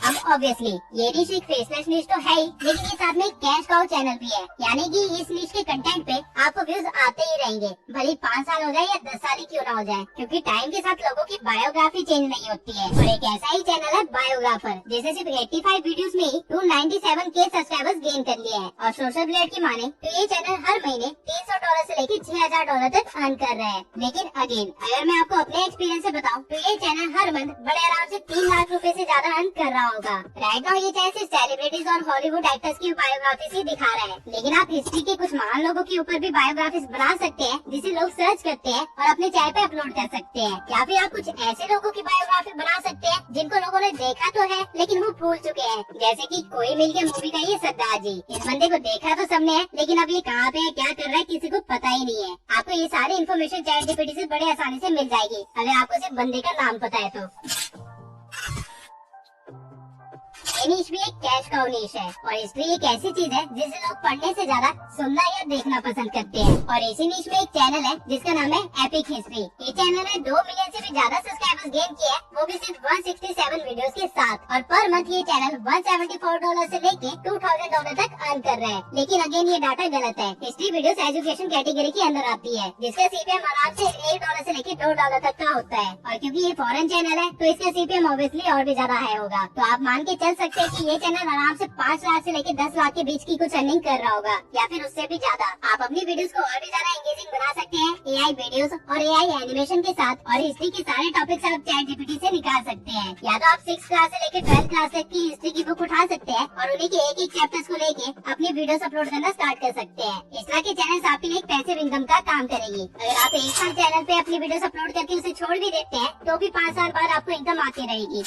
अब ऑब्वियसली ये नीश एक फेसलेस नीश तो है ही, लेकिन ये साथ में एक कैश काउ चैनल भी है, यानी कि इस नीश के कंटेंट पे आपको व्यूज आते ही रहेंगे, भले 5 साल हो जाए या 10 साल ही क्यों ना हो जाए, क्योंकि टाइम के साथ लोगों की बायोग्राफी चेंज नहीं होती है। और एक ऐसा ही चैनल है बायोग्राफर, जैसे सिर्फ 85 वीडियोस में ही 297K सब्सक्राइबर्स गेन कर लिए हैं और सोशल ब्लेड की माने तो ये चैनल हर महीने $300 से लेकर $6000 तक अर्न कर रहा है। लेकिन अगेन अगर मैं आपको अपने एक्सपीरियंस से बताऊं तो ये चैनल हर मंथ बड़े आराम से 3 लाख रुपए से ज्यादा अर्न कर रहा होगा। राइट नाउ ये चैनल सिर्फ सेलिब्रिटीज और हॉलीवुड एक्टर्स की बायोग्राफीज ही दिखा रहा है, लेकिन आप हिस्ट्री के कुछ महान लोगों के ऊपर भी बायोग्राफीज बना सकते हैं जिसे लोग सर्च करते हैं और अपने चैनल पे अपलोड कर सकते हैं। या फिर आप कुछ ऐसे लोगों की बायोग्राफी बना सकते हैं जिनको लोगों ने देखा तो है लेकिन वो भूल चुके हैं, जैसे कि कोई मिल गया मूवी का ये सरदार जी। इस बंदे को देखा तो सबने है लेकिन अब ये कहाँ पे है, क्या कर रहा है, किसी को पता ही नहीं है। आपको ये सारी इन्फॉर्मेशन चैट जीपीटी से बड़े आसानी से मिल जाएगी अगर आपको सिर्फ बंदे का नाम पता है तो। ये नीश भी एक कैश काउ नीश है और इसलिए एक ऐसी चीज है जिसे लोग पढ़ने से ज्यादा सुनना या देखना पसंद करते हैं। और इसी नीश में एक चैनल है जिसका नाम है एपिक हिस्ट्री। ये चैनल ने 2 मिलियन से भी ज्यादा सब्सक्राइबर्स गेन किए, वो भी सिर्फ 167 वीडियोस के साथ। और पर मंथ ये चैनल $174 से लेके $2000 तक अर्न कर रहा है। लेकिन अगेन ये डाटा गलत है। हिस्ट्री वीडियोस एजुकेशन कैटेगरी के अंदर आती है जिसका CPM आराम से $1 से लेके $2 तक का होता है और क्योंकि ये फॉरेन चैनल है तो इसका CPM ऑब्वियसली और भी ज्यादा हाई होगा। तो आप मान के चल सकते सकते हैं कि ये चैनल आराम से 5 लाख से लेकर 10 लाख के बीच की कुछ अर्निंग कर रहा होगा या फिर उससे भी ज्यादा। आप अपनी वीडियोस को और भी ज्यादा एंगेजिंग बना सकते हैं एआई वीडियोस और एआई एनिमेशन के साथ, और हिस्ट्री के सारे टॉपिक्स आप ChatGPT से निकाल सकते हैं। या तो आप 6 क्लास से लेकर 12 क्लास तक की हिस्ट्री की बुक उठा सकते हैं और उन्हीं के एक एक चैप्टर्स को लेके अपनी वीडियोस अपलोड करना स्टार्ट कर सकते हैं। इस तरह के चैनल आपके लिए एक पैसिव इनकम का काम करेगी। अगर आप एक साल चैनल पे अपनी वीडियोस अपलोड करके उसे छोड़ भी देते हैं तो भी 5 साल बाद आपको इनकम आती रहेगी।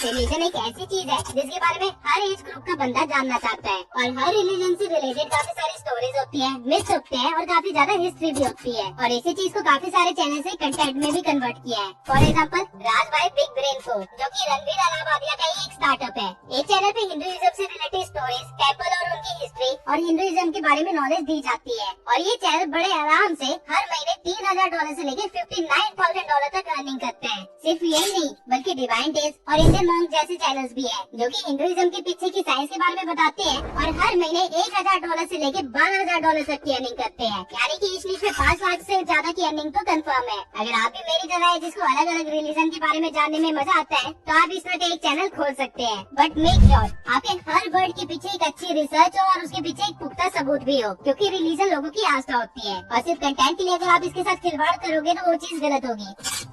रिलीजन एक ऐसी चीज है जिसके बारे में हर एज ग्रुप का बंदा जानना चाहता है, और हर रिलीजन से रिलेटेड काफी सारी स्टोरीज होती हैं, मिथ्स होते हैं और काफी ज्यादा हिस्ट्री भी होती है, और इसी चीज को काफी सारे चैनल से कंटेंट में भी कन्वर्ट किया है। फॉर एग्जाम्पल राज भाई बिग ब्रेन को, जो की रणवीर अलाहाबादिया का ही एक स्टार्टअप है। एक चैनल पे हिंदुइज्म से रिलेटेड स्टोरीज, टेम्पल और उनकी हिस्ट्री और हिंदुइज्म के बारे में नॉलेज दी जाती है, और ये चैनल बड़े आराम से हर महीने $3,000 से लेकर $59,000 तक अर्निंग करते हैं। सिर्फ यही नहीं बल्कि डिवाइन डेज और इंडियन मॉन्क जैसे चैनल्स भी हैं, जो कि हिंदुइज्म के पीछे की साइंस के बारे में बताते हैं, और हर महीने $1,000 से लेकर $12,000 तक की अर्निंग करते हैं। यानी कि इस नीच में 5 लाख से ज्यादा की अर्निंग तो कंफर्म है। अगर आप भी मेरी तरह है जिसको अलग अलग रिलीजन के बारे में जानने में मजा आता है, तो आप इस तरह का एक चैनल खोल सकते हैं। बट मेक श्योर आपके हर वर्ड के पीछे एक अच्छी रिसर्च हो और उसके पीछे एक पुख्ता सबूत भी हो, क्योंकि रिलीजन लोगों की आस्था होती है, और सिर्फ कंटेंट के लिए अगर आप इसके साथ खिलवाड़ करोगे तो वो चीज गलत होगी।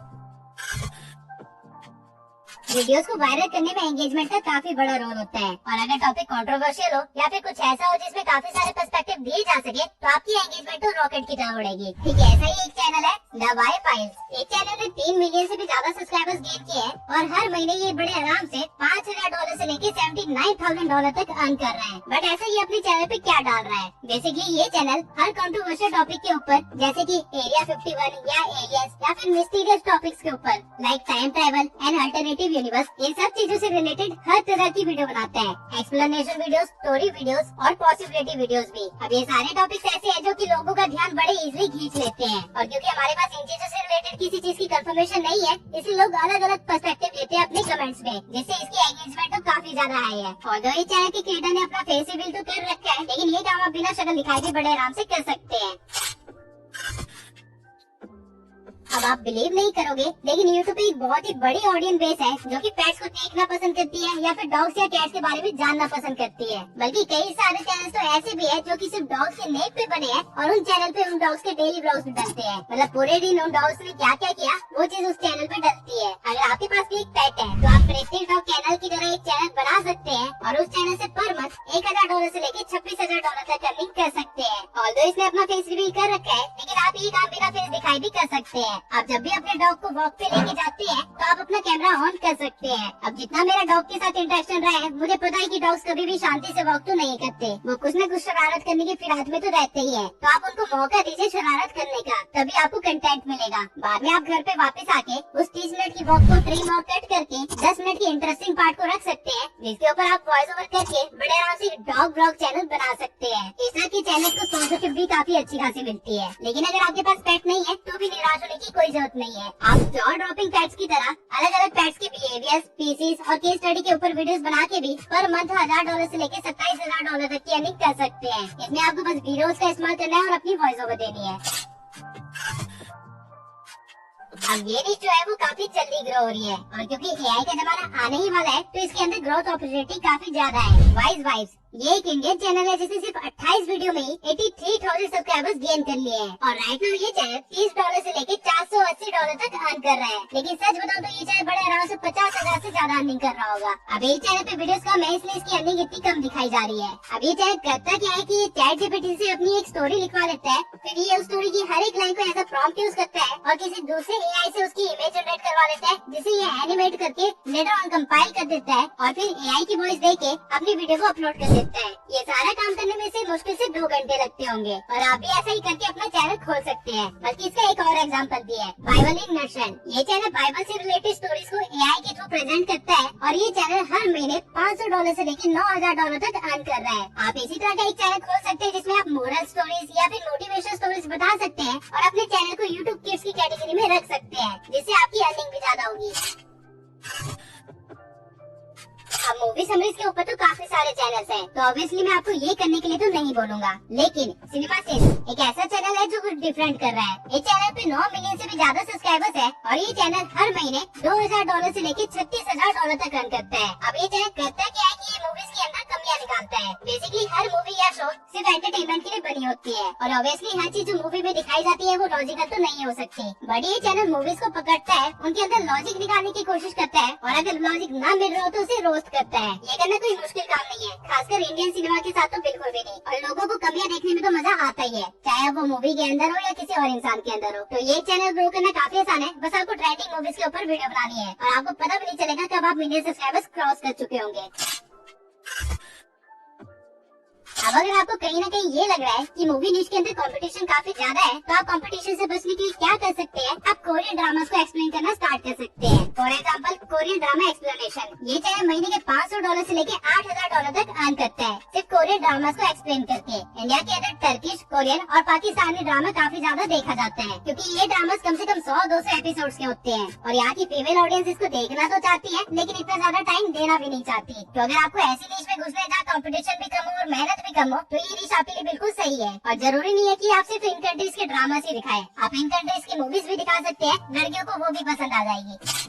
वीडियोस को वायरल करने में एंगेजमेंट का काफी बड़ा रोल होता है, और अगर टॉपिक कंट्रोवर्शियल हो या फिर कुछ ऐसा हो जिसमें काफी सारे पर्सपेक्टिव दिए जा सके, तो आपकी एंगेजमेंट तो रॉकेट की तरह उड़ेगी। ठीक है, ऐसा ही एक चैनल है द वाई फाइल्स। एक चैनल ने 3 मिलियन से भी ज्यादा सब्सक्राइबर्स गेन किए हैं, और हर महीने ये बड़े आराम से $5,000 से लेकर $79,000 तक अर्न कर रहे हैं। बट ऐसा ये अपने चैनल पे क्या डाल रहा है? बेसिकली ये चैनल हर कंट्रोवर्शियल टॉपिक के ऊपर, जैसे कि एरिया 51 या एलियंस या फिर मिस्टीरियस टॉपिक्स के ऊपर, like time travel and alternative universe, इन सब चीजों से रिलेटेड हर तरह की वीडियो बनाता है। एक्सप्लेनेशन वीडियोस, स्टोरी वीडियोस और पॉसिबिलिटी वीडियोस भी। अब ये सारे टॉपिक्स ऐसे हैं जो कि लोगों का ध्यान बड़े इजीली खींच लेते हैं, और क्योंकि हमारे पास इन चीजों से रिलेटेड किसी चीज की कंफर्मेशन नहीं है, इसलिए लोग अलग अलग पर्सपेक्टिव देते हैं अपने कमेंट्स में, जिससे इसकी एंगेजमेंट तो काफी ज्यादा हाई है। और ये चैनल के क्रिएटर ने अपना फेस रिवील तो कर रखा है, लेकिन ये काम आप बिना शक्ल दिखाए भी बड़े आराम से कर सकते हैं। अब आप बिलीव नहीं करोगे, लेकिन यूट्यूब पे एक बहुत ही बड़ी ऑडियंस बेस है जो कि पेट्स को देखना पसंद करती है या फिर डॉग्स या कैट्स के बारे में जानना पसंद करती है। बल्कि कई सारे चैनल्स तो ऐसे भी है जो कि सिर्फ डॉग्स के नेम पे बने हैं, और उन चैनल पे उन डॉग्स के डेली ब्लॉग्स भी डलते हैं। मतलब पूरे दिन उन डॉग्स ने क्या क्या किया वो चीज उस चैनल पे डलती है। अगर आपके पास भी एक पेट है तो आप प्रेस्टीज डॉग चैनल की तरह एक चैनल बना सकते हैं, और उस चैनल से पर मंथ $1,000 से लेकर $26,000 तक अर्निंग कर सकते हैं। ऑल्दो इसने अपना फेस रिवील कर रखा है, लेकिन आप ये काम बिना फेस दिखाई भी कर सकते हैं। आप जब भी अपने डॉग को वॉक पे लेके जाते हैं तो आप अपना कैमरा ऑन कर सकते हैं। अब जितना मेरा डॉग के साथ इंटरेक्शन रहा है, मुझे पता है कि डॉग्स कभी भी शांति से वॉक तो नहीं करते, वो कुछ न कुछ शरारत करने की फिराक में तो रहते ही है। तो आप उनको मौका दीजिए शरारत करने का, तभी आपको कंटेंट मिलेगा। बाद में आप घर पे वापस आके उस 30 मिनट की वॉक को ट्रिम और कट करके 10 मिनट की इंटरेस्टिंग पार्ट को रख सकते हैं, जिसके ऊपर आप वॉइस ओवर करके बड़े आराम से डॉग ब्लॉग चैनल बना सकते हैं। इस तरह के चैनल को स्पॉन्सरशिप भी काफी अच्छी खासी मिलती है। लेकिन अगर आपके पास पेट नहीं है तो भी निराश होने की कोई जरूरत नहीं है। आप जॉ ड्रॉपिंग पेट्स की तरह अलग अलग पेट्स के बिहेवियर, स्पीसीज और केस स्टडी के ऊपर वीडियोस बना के भी पर मंथ $1,000 से लेकर $27,000 तक की अर्निंग कर सकते हैं। इसमें आपको बस वीडियोस का इस्तेमाल करना है और अपनी वॉइस ओवर देनी है। अब ये रीच जो है वो काफी जल्दी ग्रो हो रही है, और क्योंकि एआई का जमाना आने ही वाला है तो इसके अंदर ग्रोथ अपॉर्चुनिटी काफी ज्यादा है। वाइज वाइब्स ये एक इंडियन चैनल है जिसने सिर्फ 28 वीडियो में ही 83,000 सब्सक्राइबर्स गेन कर लिए हैं, और राइट नाउ ये चैनल $30 से लेकर $480 तक अर्न कर रहा है। लेकिन सच बताऊं तो ये चैनल बड़े आराम से 50,000 से ज्यादा अर्निंग कर रहा होगा। अब ये चैनल पे वीडियोस कम है, इसलिए इसकी अर्निंग इतनी कम दिखाई जा रही है। अब ये चैनल करता क्या है कि ये ChatGPT से अपनी एक स्टोरी लिखवा लेता है, फिर ये उस स्टोरी की हर एक लाइन को ऐसा प्रॉम्प्ट यूज करता है और किसी दूसरे एआई से उसकी इमेज जनरेट करवा लेता है, जिसे ये एनिमेट करके लेटर ऑन कंपाइल कर देता है, और फिर एआई की वॉइस देके अपनी वीडियो को अपलोड कर देता है। ये सारा काम करने में से मुश्किल से 2 घंटे लगते होंगे, और आप भी ऐसा ही करके अपना चैनल खोल सकते हैं। बल्कि इसका एक और एग्जांपल भी है, बाइबल इन नटशेल। ये चैनल बाइबल से रिलेटेड स्टोरीज को एआई के थ्रू प्रेजेंट करता है, और ये चैनल हर महीने $500 से लेकर $9,000 तक अर्न कर रहा है। आप इसी तरह का एक चैनल खोल सकते हैं जिसमें आप मोरल स्टोरीज या फिर मोटिवेशनल स्टोरीज बता सकते हैं, और अपने चैनल को यूट्यूब किड्स की कैटेगरी में रख सकते हैं, जिससे आपकी अर्निंग भी ज्यादा होगी। अब मूवी समरीज के ऊपर तो काफी सारे चैनल्स हैं, तो ऑब्वियसली मैं आपको ये करने के लिए तो नहीं बोलूंगा, लेकिन सिनेमा सेंस एक ऐसा चैनल है जो कुछ डिफरेंट कर रहा है। इस चैनल पे 9 मिलियन से भी ज्यादा सब्सक्राइबर्स है और ये चैनल हर महीने $2000 से लेके $36,000 तक अर्न करता है। अब ये चैनल करता क्या है कि ये मूवीज के अंदर कमियां निकालता है। बेसिकली हर मूवी या शो सिर्फ एंटरटेनमेंट के लिए बनी होती है और ऑब्वियसली हर चीज जो मूवी में दिखाई जाती है वो लॉजिकल तो नहीं हो सकती, बट ये चैनल मूवीज को पकड़ता है, उनके अंदर लॉजिक निकालने की कोशिश करता है और अगर लॉजिक ना मिल रहा हो तो उसे रोस्ट करता है। ये करना कोई मुश्किल काम नहीं है, खासकर इंडियन सिनेमा के साथ तो बिल्कुल भी नहीं। और लोगों को कमियां देखने में तो मजा आता ही है, चाहे वो मूवी के अंदर हो या किसी और इंसान के अंदर हो। तो ये चैनल ग्रो करना काफी आसान है, बस आपको ट्रेंडिंग मूवीज के ऊपर वीडियो बनानी है और आपको पता भी नहीं चलेगा कब आप मिलियन सब्सक्राइबर्स क्रॉस कर चुके होंगे। अब अगर आपको कहीं ना कहीं ये लग रहा है कि मूवी न्यूज के अंदर कंपटीशन काफी ज्यादा है, तो आप कंपटीशन से बचने के लिए क्या कर सकते हैं, आप कोरियन ड्रामास को एक्सप्लेन करना स्टार्ट कर सकते हैं। For example Korean drama explanation, ये चैनल महीने के $500 से लेके $8,000 तक अर्न करता है सिर्फ कोरियन ड्रामास को एक्सप्लेन करके। इंडिया के अंदर टर्किश, कोरियन और पाकिस्तानी ड्रामा काफी ज्यादा देखा जाता है, क्योंकि ये ड्रामास कम से कम 100-200 एपिसोड्स के होते हैं और यहाँ की फीमेल ऑडियंस इसको देखना तो चाहती है, लेकिन इतना ज्यादा टाइम देना भी नहीं चाहती। तो अगर आपको ऐसी नीश में घुसना है जहाँ कंपटीशन भी कम हो और मेहनत भी कम हो, तो ये नीश आपके लिए बिल्कुल सही है। और जरूरी नहीं है कि आप सिर्फ इन कंट्रीज के ड्रामा ही दिखाएं, आप इन कंट्रीज की मूवीज भी दिखा सकते हैं, लड़कियों को वो भी पसंद आ जाएगी।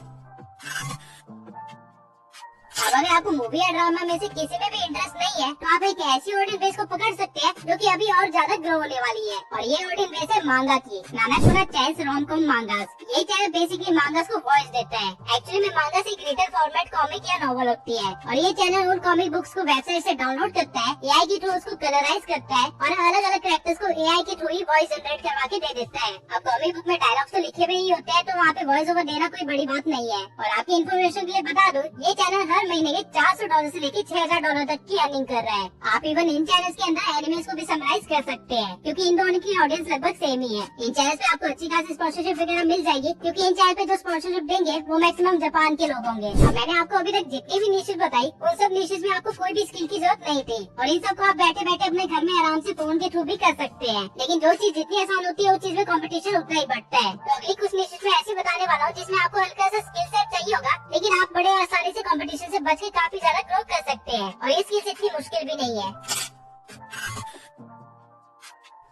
अब अगर आपको मूवी या ड्रामा में से किसी में भी इंटरेस्ट नहीं है, तो आप एक ऐसी ऑडियंस बेस को पकड़ सकते हैं जो कि अभी और ज्यादा ग्रो होने वाली है, और ये ऑडियंस बेस है मांगा की। नाम है पूरा चैंस रोम-कॉम मांगास। ये चैनल बेसिकली मांगास को वॉइस देता है। एक्चुअली में मांगास एक रिटन फॉर्मेट कॉमिक या नॉवल होती है और ये चैनल उन कॉमिक बुक्स को वेबसाइट से डाउनलोड करता है, एआई के थ्रू उसको कलराइज करता है और अलग अलग कैरेक्टर्स को एआई के थ्रू ही वॉइस जनरेट करवा के दे देता है। अब कॉमिक बुक में डायलॉग्स तो लिखे हुए ही होते हैं, तो वहाँ पे वॉइस ओवर देना कोई बड़ी बात नहीं है। और आपकी इन्फॉर्मेशन के लिए बता दूं, ये चैनल हर महीने के $400 से लेके $6,000 तक की अर्निंग कर रहा है। आप इवन इन चैनल्स के अंदर एनिमेस को भी समराइज कर सकते हैं, क्योंकि इन दोनों की ऑडियंस लगभग सेम ही है। इन चैनल्स पे आपको अच्छी खासी स्पॉन्सरशिप वगैरह मिल जाएगी, क्योंकि इन चैनल पे जो स्पॉन्सरशिप देंगे वो मैक्सिमम जापान के लोग होंगे। अब मैंने आपको अभी तक जितनी भी निशेस बताई, उन सब निशेस में आपको कोई भी स्किल की जरूरत नहीं थी और इन सबको आप बैठे बैठे अपने घर में आराम से फोन के थ्रू भी कर सकते हैं। लेकिन जो चीज जितनी आसान होती है, उस चीज में कॉम्पिटिशन उतना ही बढ़ता है। तो अगली कुछ निशेस में ऐसी बताने वाला हूँ जिसमें आपको हल्का सा स्किल सेट चाहिए होगा, लेकिन आप बड़े आसानी से कॉम्पिटिशन से बच के काफी ज्यादा ग्रो कर सकते हैं और ये स्किल्स इतनी मुश्किल भी नहीं है।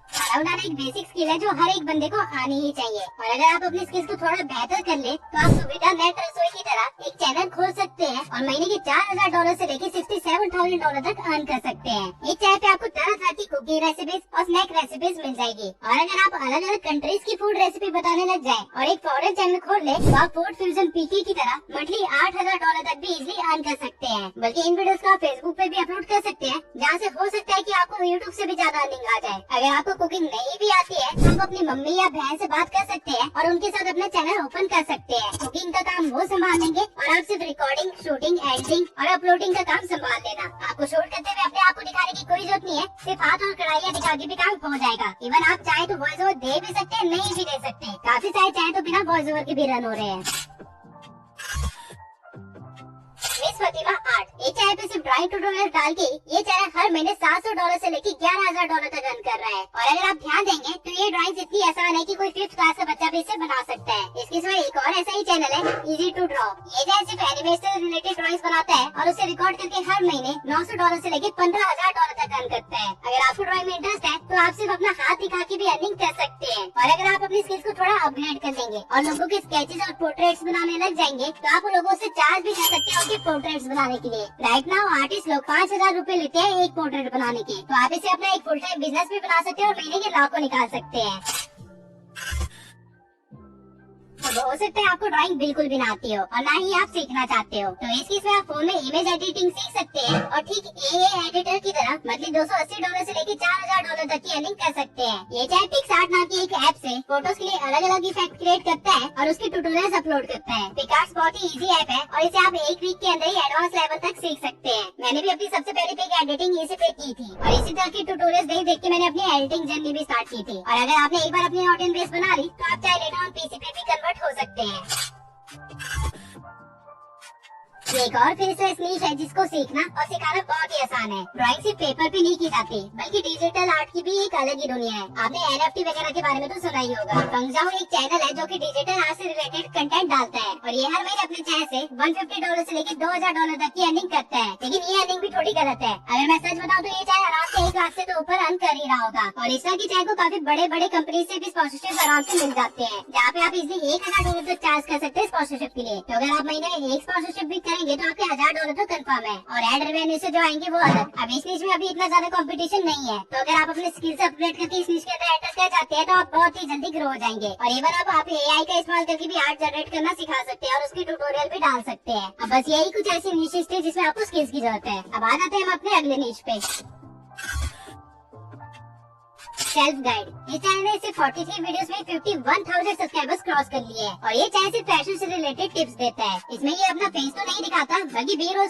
खाना बनाना एक बेसिक स्किल है जो हर एक बंदे को आनी ही चाहिए, और अगर आप अपनी स्किल्स को थोड़ा बेहतर कर ले तो आप सुविधा नेट रसोई की तरह एक चैनल खोल सकते हैं और महीने के $4,000 से लेके $67,000 तक अर्न कर सकते हैं। इस चैनल पे आपको तरह तरह की कुकिंग रेसिपीज और स्नैक रेसिपीज मिल जाएगी, और अगर आप अलग अलग कंट्रीज की फूड रेसिपी बताने लग जाए और एक फॉरेन चैनल खोल ले, तो आप फूड फ्यूजन पीके की तरह मंथली $8,000 तक भी इजिली अर्न कर सकते हैं। बल्कि इन वीडियोस को आप फेसबुक पे भी अपलोड कर सकते हैं, जहाँ से हो सकता है कि आपको यूट्यूब से भी ज्यादा अर्निंग आ जाए। अगर आपको कुकिंग नहीं भी आती है, तो आप अपनी मम्मी या बहन से बात कर सकते हैं और उनके साथ अपना चैनल ओपन कर सकते हैं। कुकिंग का काम वो संभाल लेंगे और आप सिर्फ रिकॉर्डिंग, शूटिंग, एडिटिंग और अपलोडिंग का काम संभाल लेना। आपको शूट करते हुए अपने आप को दिखाने की कोई जरूरत नहीं है, सिर्फ हाथ और कढ़ाइयाँ दिखा के भी काम हो जाएगा। इवन आप चाहे तो वॉइस ओवर दे भी सकते हैं, नहीं भी दे सकते। काफी सारे चाहे तो बिना वॉइस ओवर के भी रन हो रहे हैं। मिस फतिमा आर्ट, ये चैनल पे सिर्फ ड्राइंग ट्यूटोरियल डाल के ये चैनल हर महीने $700 से लेके $11,000 तक अर्न कर रहा है। और अगर आप ध्यान देंगे तो ये ड्राइंग इतनी आसान है कि कोई 5th क्लास का बच्चा भी इसे बना सकता है। इसके सिवा एक और ऐसा ही चैनल है इजी टू ड्रॉ। ये चैनल सिर्फ एनिमेशन से रिलेटेड ड्राइंग्स बनाता है और उसे रिकॉर्ड करके हर महीने $900 से लेके $15,000 तक अर्न करता है। अगर आपको ड्राइंग में इंटरेस्ट है तो आप सिर्फ अपना हाथ दिखा के भी अर्निंग कर सकते हैं। और अगर आप अपनी स्किल्स को थोड़ा अपग्रेड कर देंगे और लोगों के स्केचेस और पोर्ट्रेट्स बनाने लग जाएंगे, तो आप लोगों से चार्ज भी कर सकते हैं उनके पोर्ट्रेट्स बनाने के लिए। राइट नाउ आर्टिस्ट लोग ₹5,000 लेते हैं एक पोर्ट्रेट बनाने के, तो आप इसे अपना एक फुल टाइम बिजनेस भी बना सकते हैं और महीने के लाखों निकाल सकते हैं। अब हो सकता है आपको ड्राइंग बिल्कुल भी ना आती हो और ना ही आप सीखना चाहते हो, तो इसके इसमें आप फोन में इमेज एडिटिंग सीख सकते हैं और ठीक AA एडिटर की तरह मंथली $280 से लेके $4,000 तक की अर्निंग कर सकते हैं। ये चाहे पिक्सआर्ट नाम की एक ऐप से फोटोज के लिए अलग अलग इफेक्ट क्रिएट करता है और उसके ट्यूटोरियल्स अपलोड करता है। पिक्सआर्ट बहुत ही इजी ऐप है और इसे आप एक वीक के अंदर ही एडवांस लेवल तक सीख सकते हैं। मैंने भी अपनी सबसे पहली पिक एडिटिंग इसी पे की थी और इसी तरह की ट्यूटोरियल्स देख के मैंने अपनी एडिटिंग जर्नी भी स्टार्ट की थी। और अगर आपने एक बार अपनी ऑडियंस बेस बना ली, तो आप चाहे लेटर ऑन पीसी पे भी कन्वर्ट हो सकते हैं। ये एक और फेसलेस नीश है जिसको सीखना और सिखाना बहुत ही आसान है। ड्राइंग सिर्फ पेपर पे नहीं की जाती बल्कि डिजिटल आर्ट की भी एक अलग ही दुनिया है। आपने NFT वगैरह के बारे में तो सुना ही होगा। फंगजाओ एक चैनल है जो कि डिजिटल आर्ट से रिलेटेड कंटेंट डालता है और ये हर महीने अपने चैनल से $150 से लेकर $2000 तक की अर्निंग करता है। लेकिन ये अर्निंग भी थोड़ी गलत है। अगर मैं सच बताऊं तो ये चाय आराम से 1 लाख से तो ऊपर अर्न कर ही रहा होगा और इस तरह की चाय को काफी बड़े बड़े कंपनी से भी स्पॉन्सरशिप आराम से मिल जाते हैं, जहाँ पे आप इजिली $1000 तक चार्ज कर सकते हैं स्पॉन्सरशिप के लिए। तो अगर आप महीने में एक स्पॉन्सरशिप भी करेंगे तो आपके $1000 तो कंफर्म है और एड रेवेन्यू से जो आएंगे वो अलग। अब इस निश में अभी इतना ज्यादा कंपटीशन नहीं है, तो अगर आप अपने स्किल्स अपग्रेड करके इस निश के अंदर एंटर कर जाते हैं तो आप बहुत ही जल्दी ग्रो हो जाएंगे। और ये बार आप AI का इस्तेमाल करके भी आर्ट जनरेट करना सिखा सकते हैं और उसके ट्यूटोरियल भी डाल सकते हैं। अब बस यही कुछ ऐसी निशेस थे जिसमें आपको स्किल्स की जरूरत है। अब आ जाते हैं हम अपने अगले निश पे, सेल्फ गाइड। ये चैनल ने सिर्फ 43 वीडियोस में 51,000 सब्सक्राइबर्स क्रॉस कर लिए हैं और ये चैनल सिर्फ फैशन से रिलेटेड टिप्स देता है। इसमें ये अपना फेस तो नहीं दिखाता बल्कि बेरोज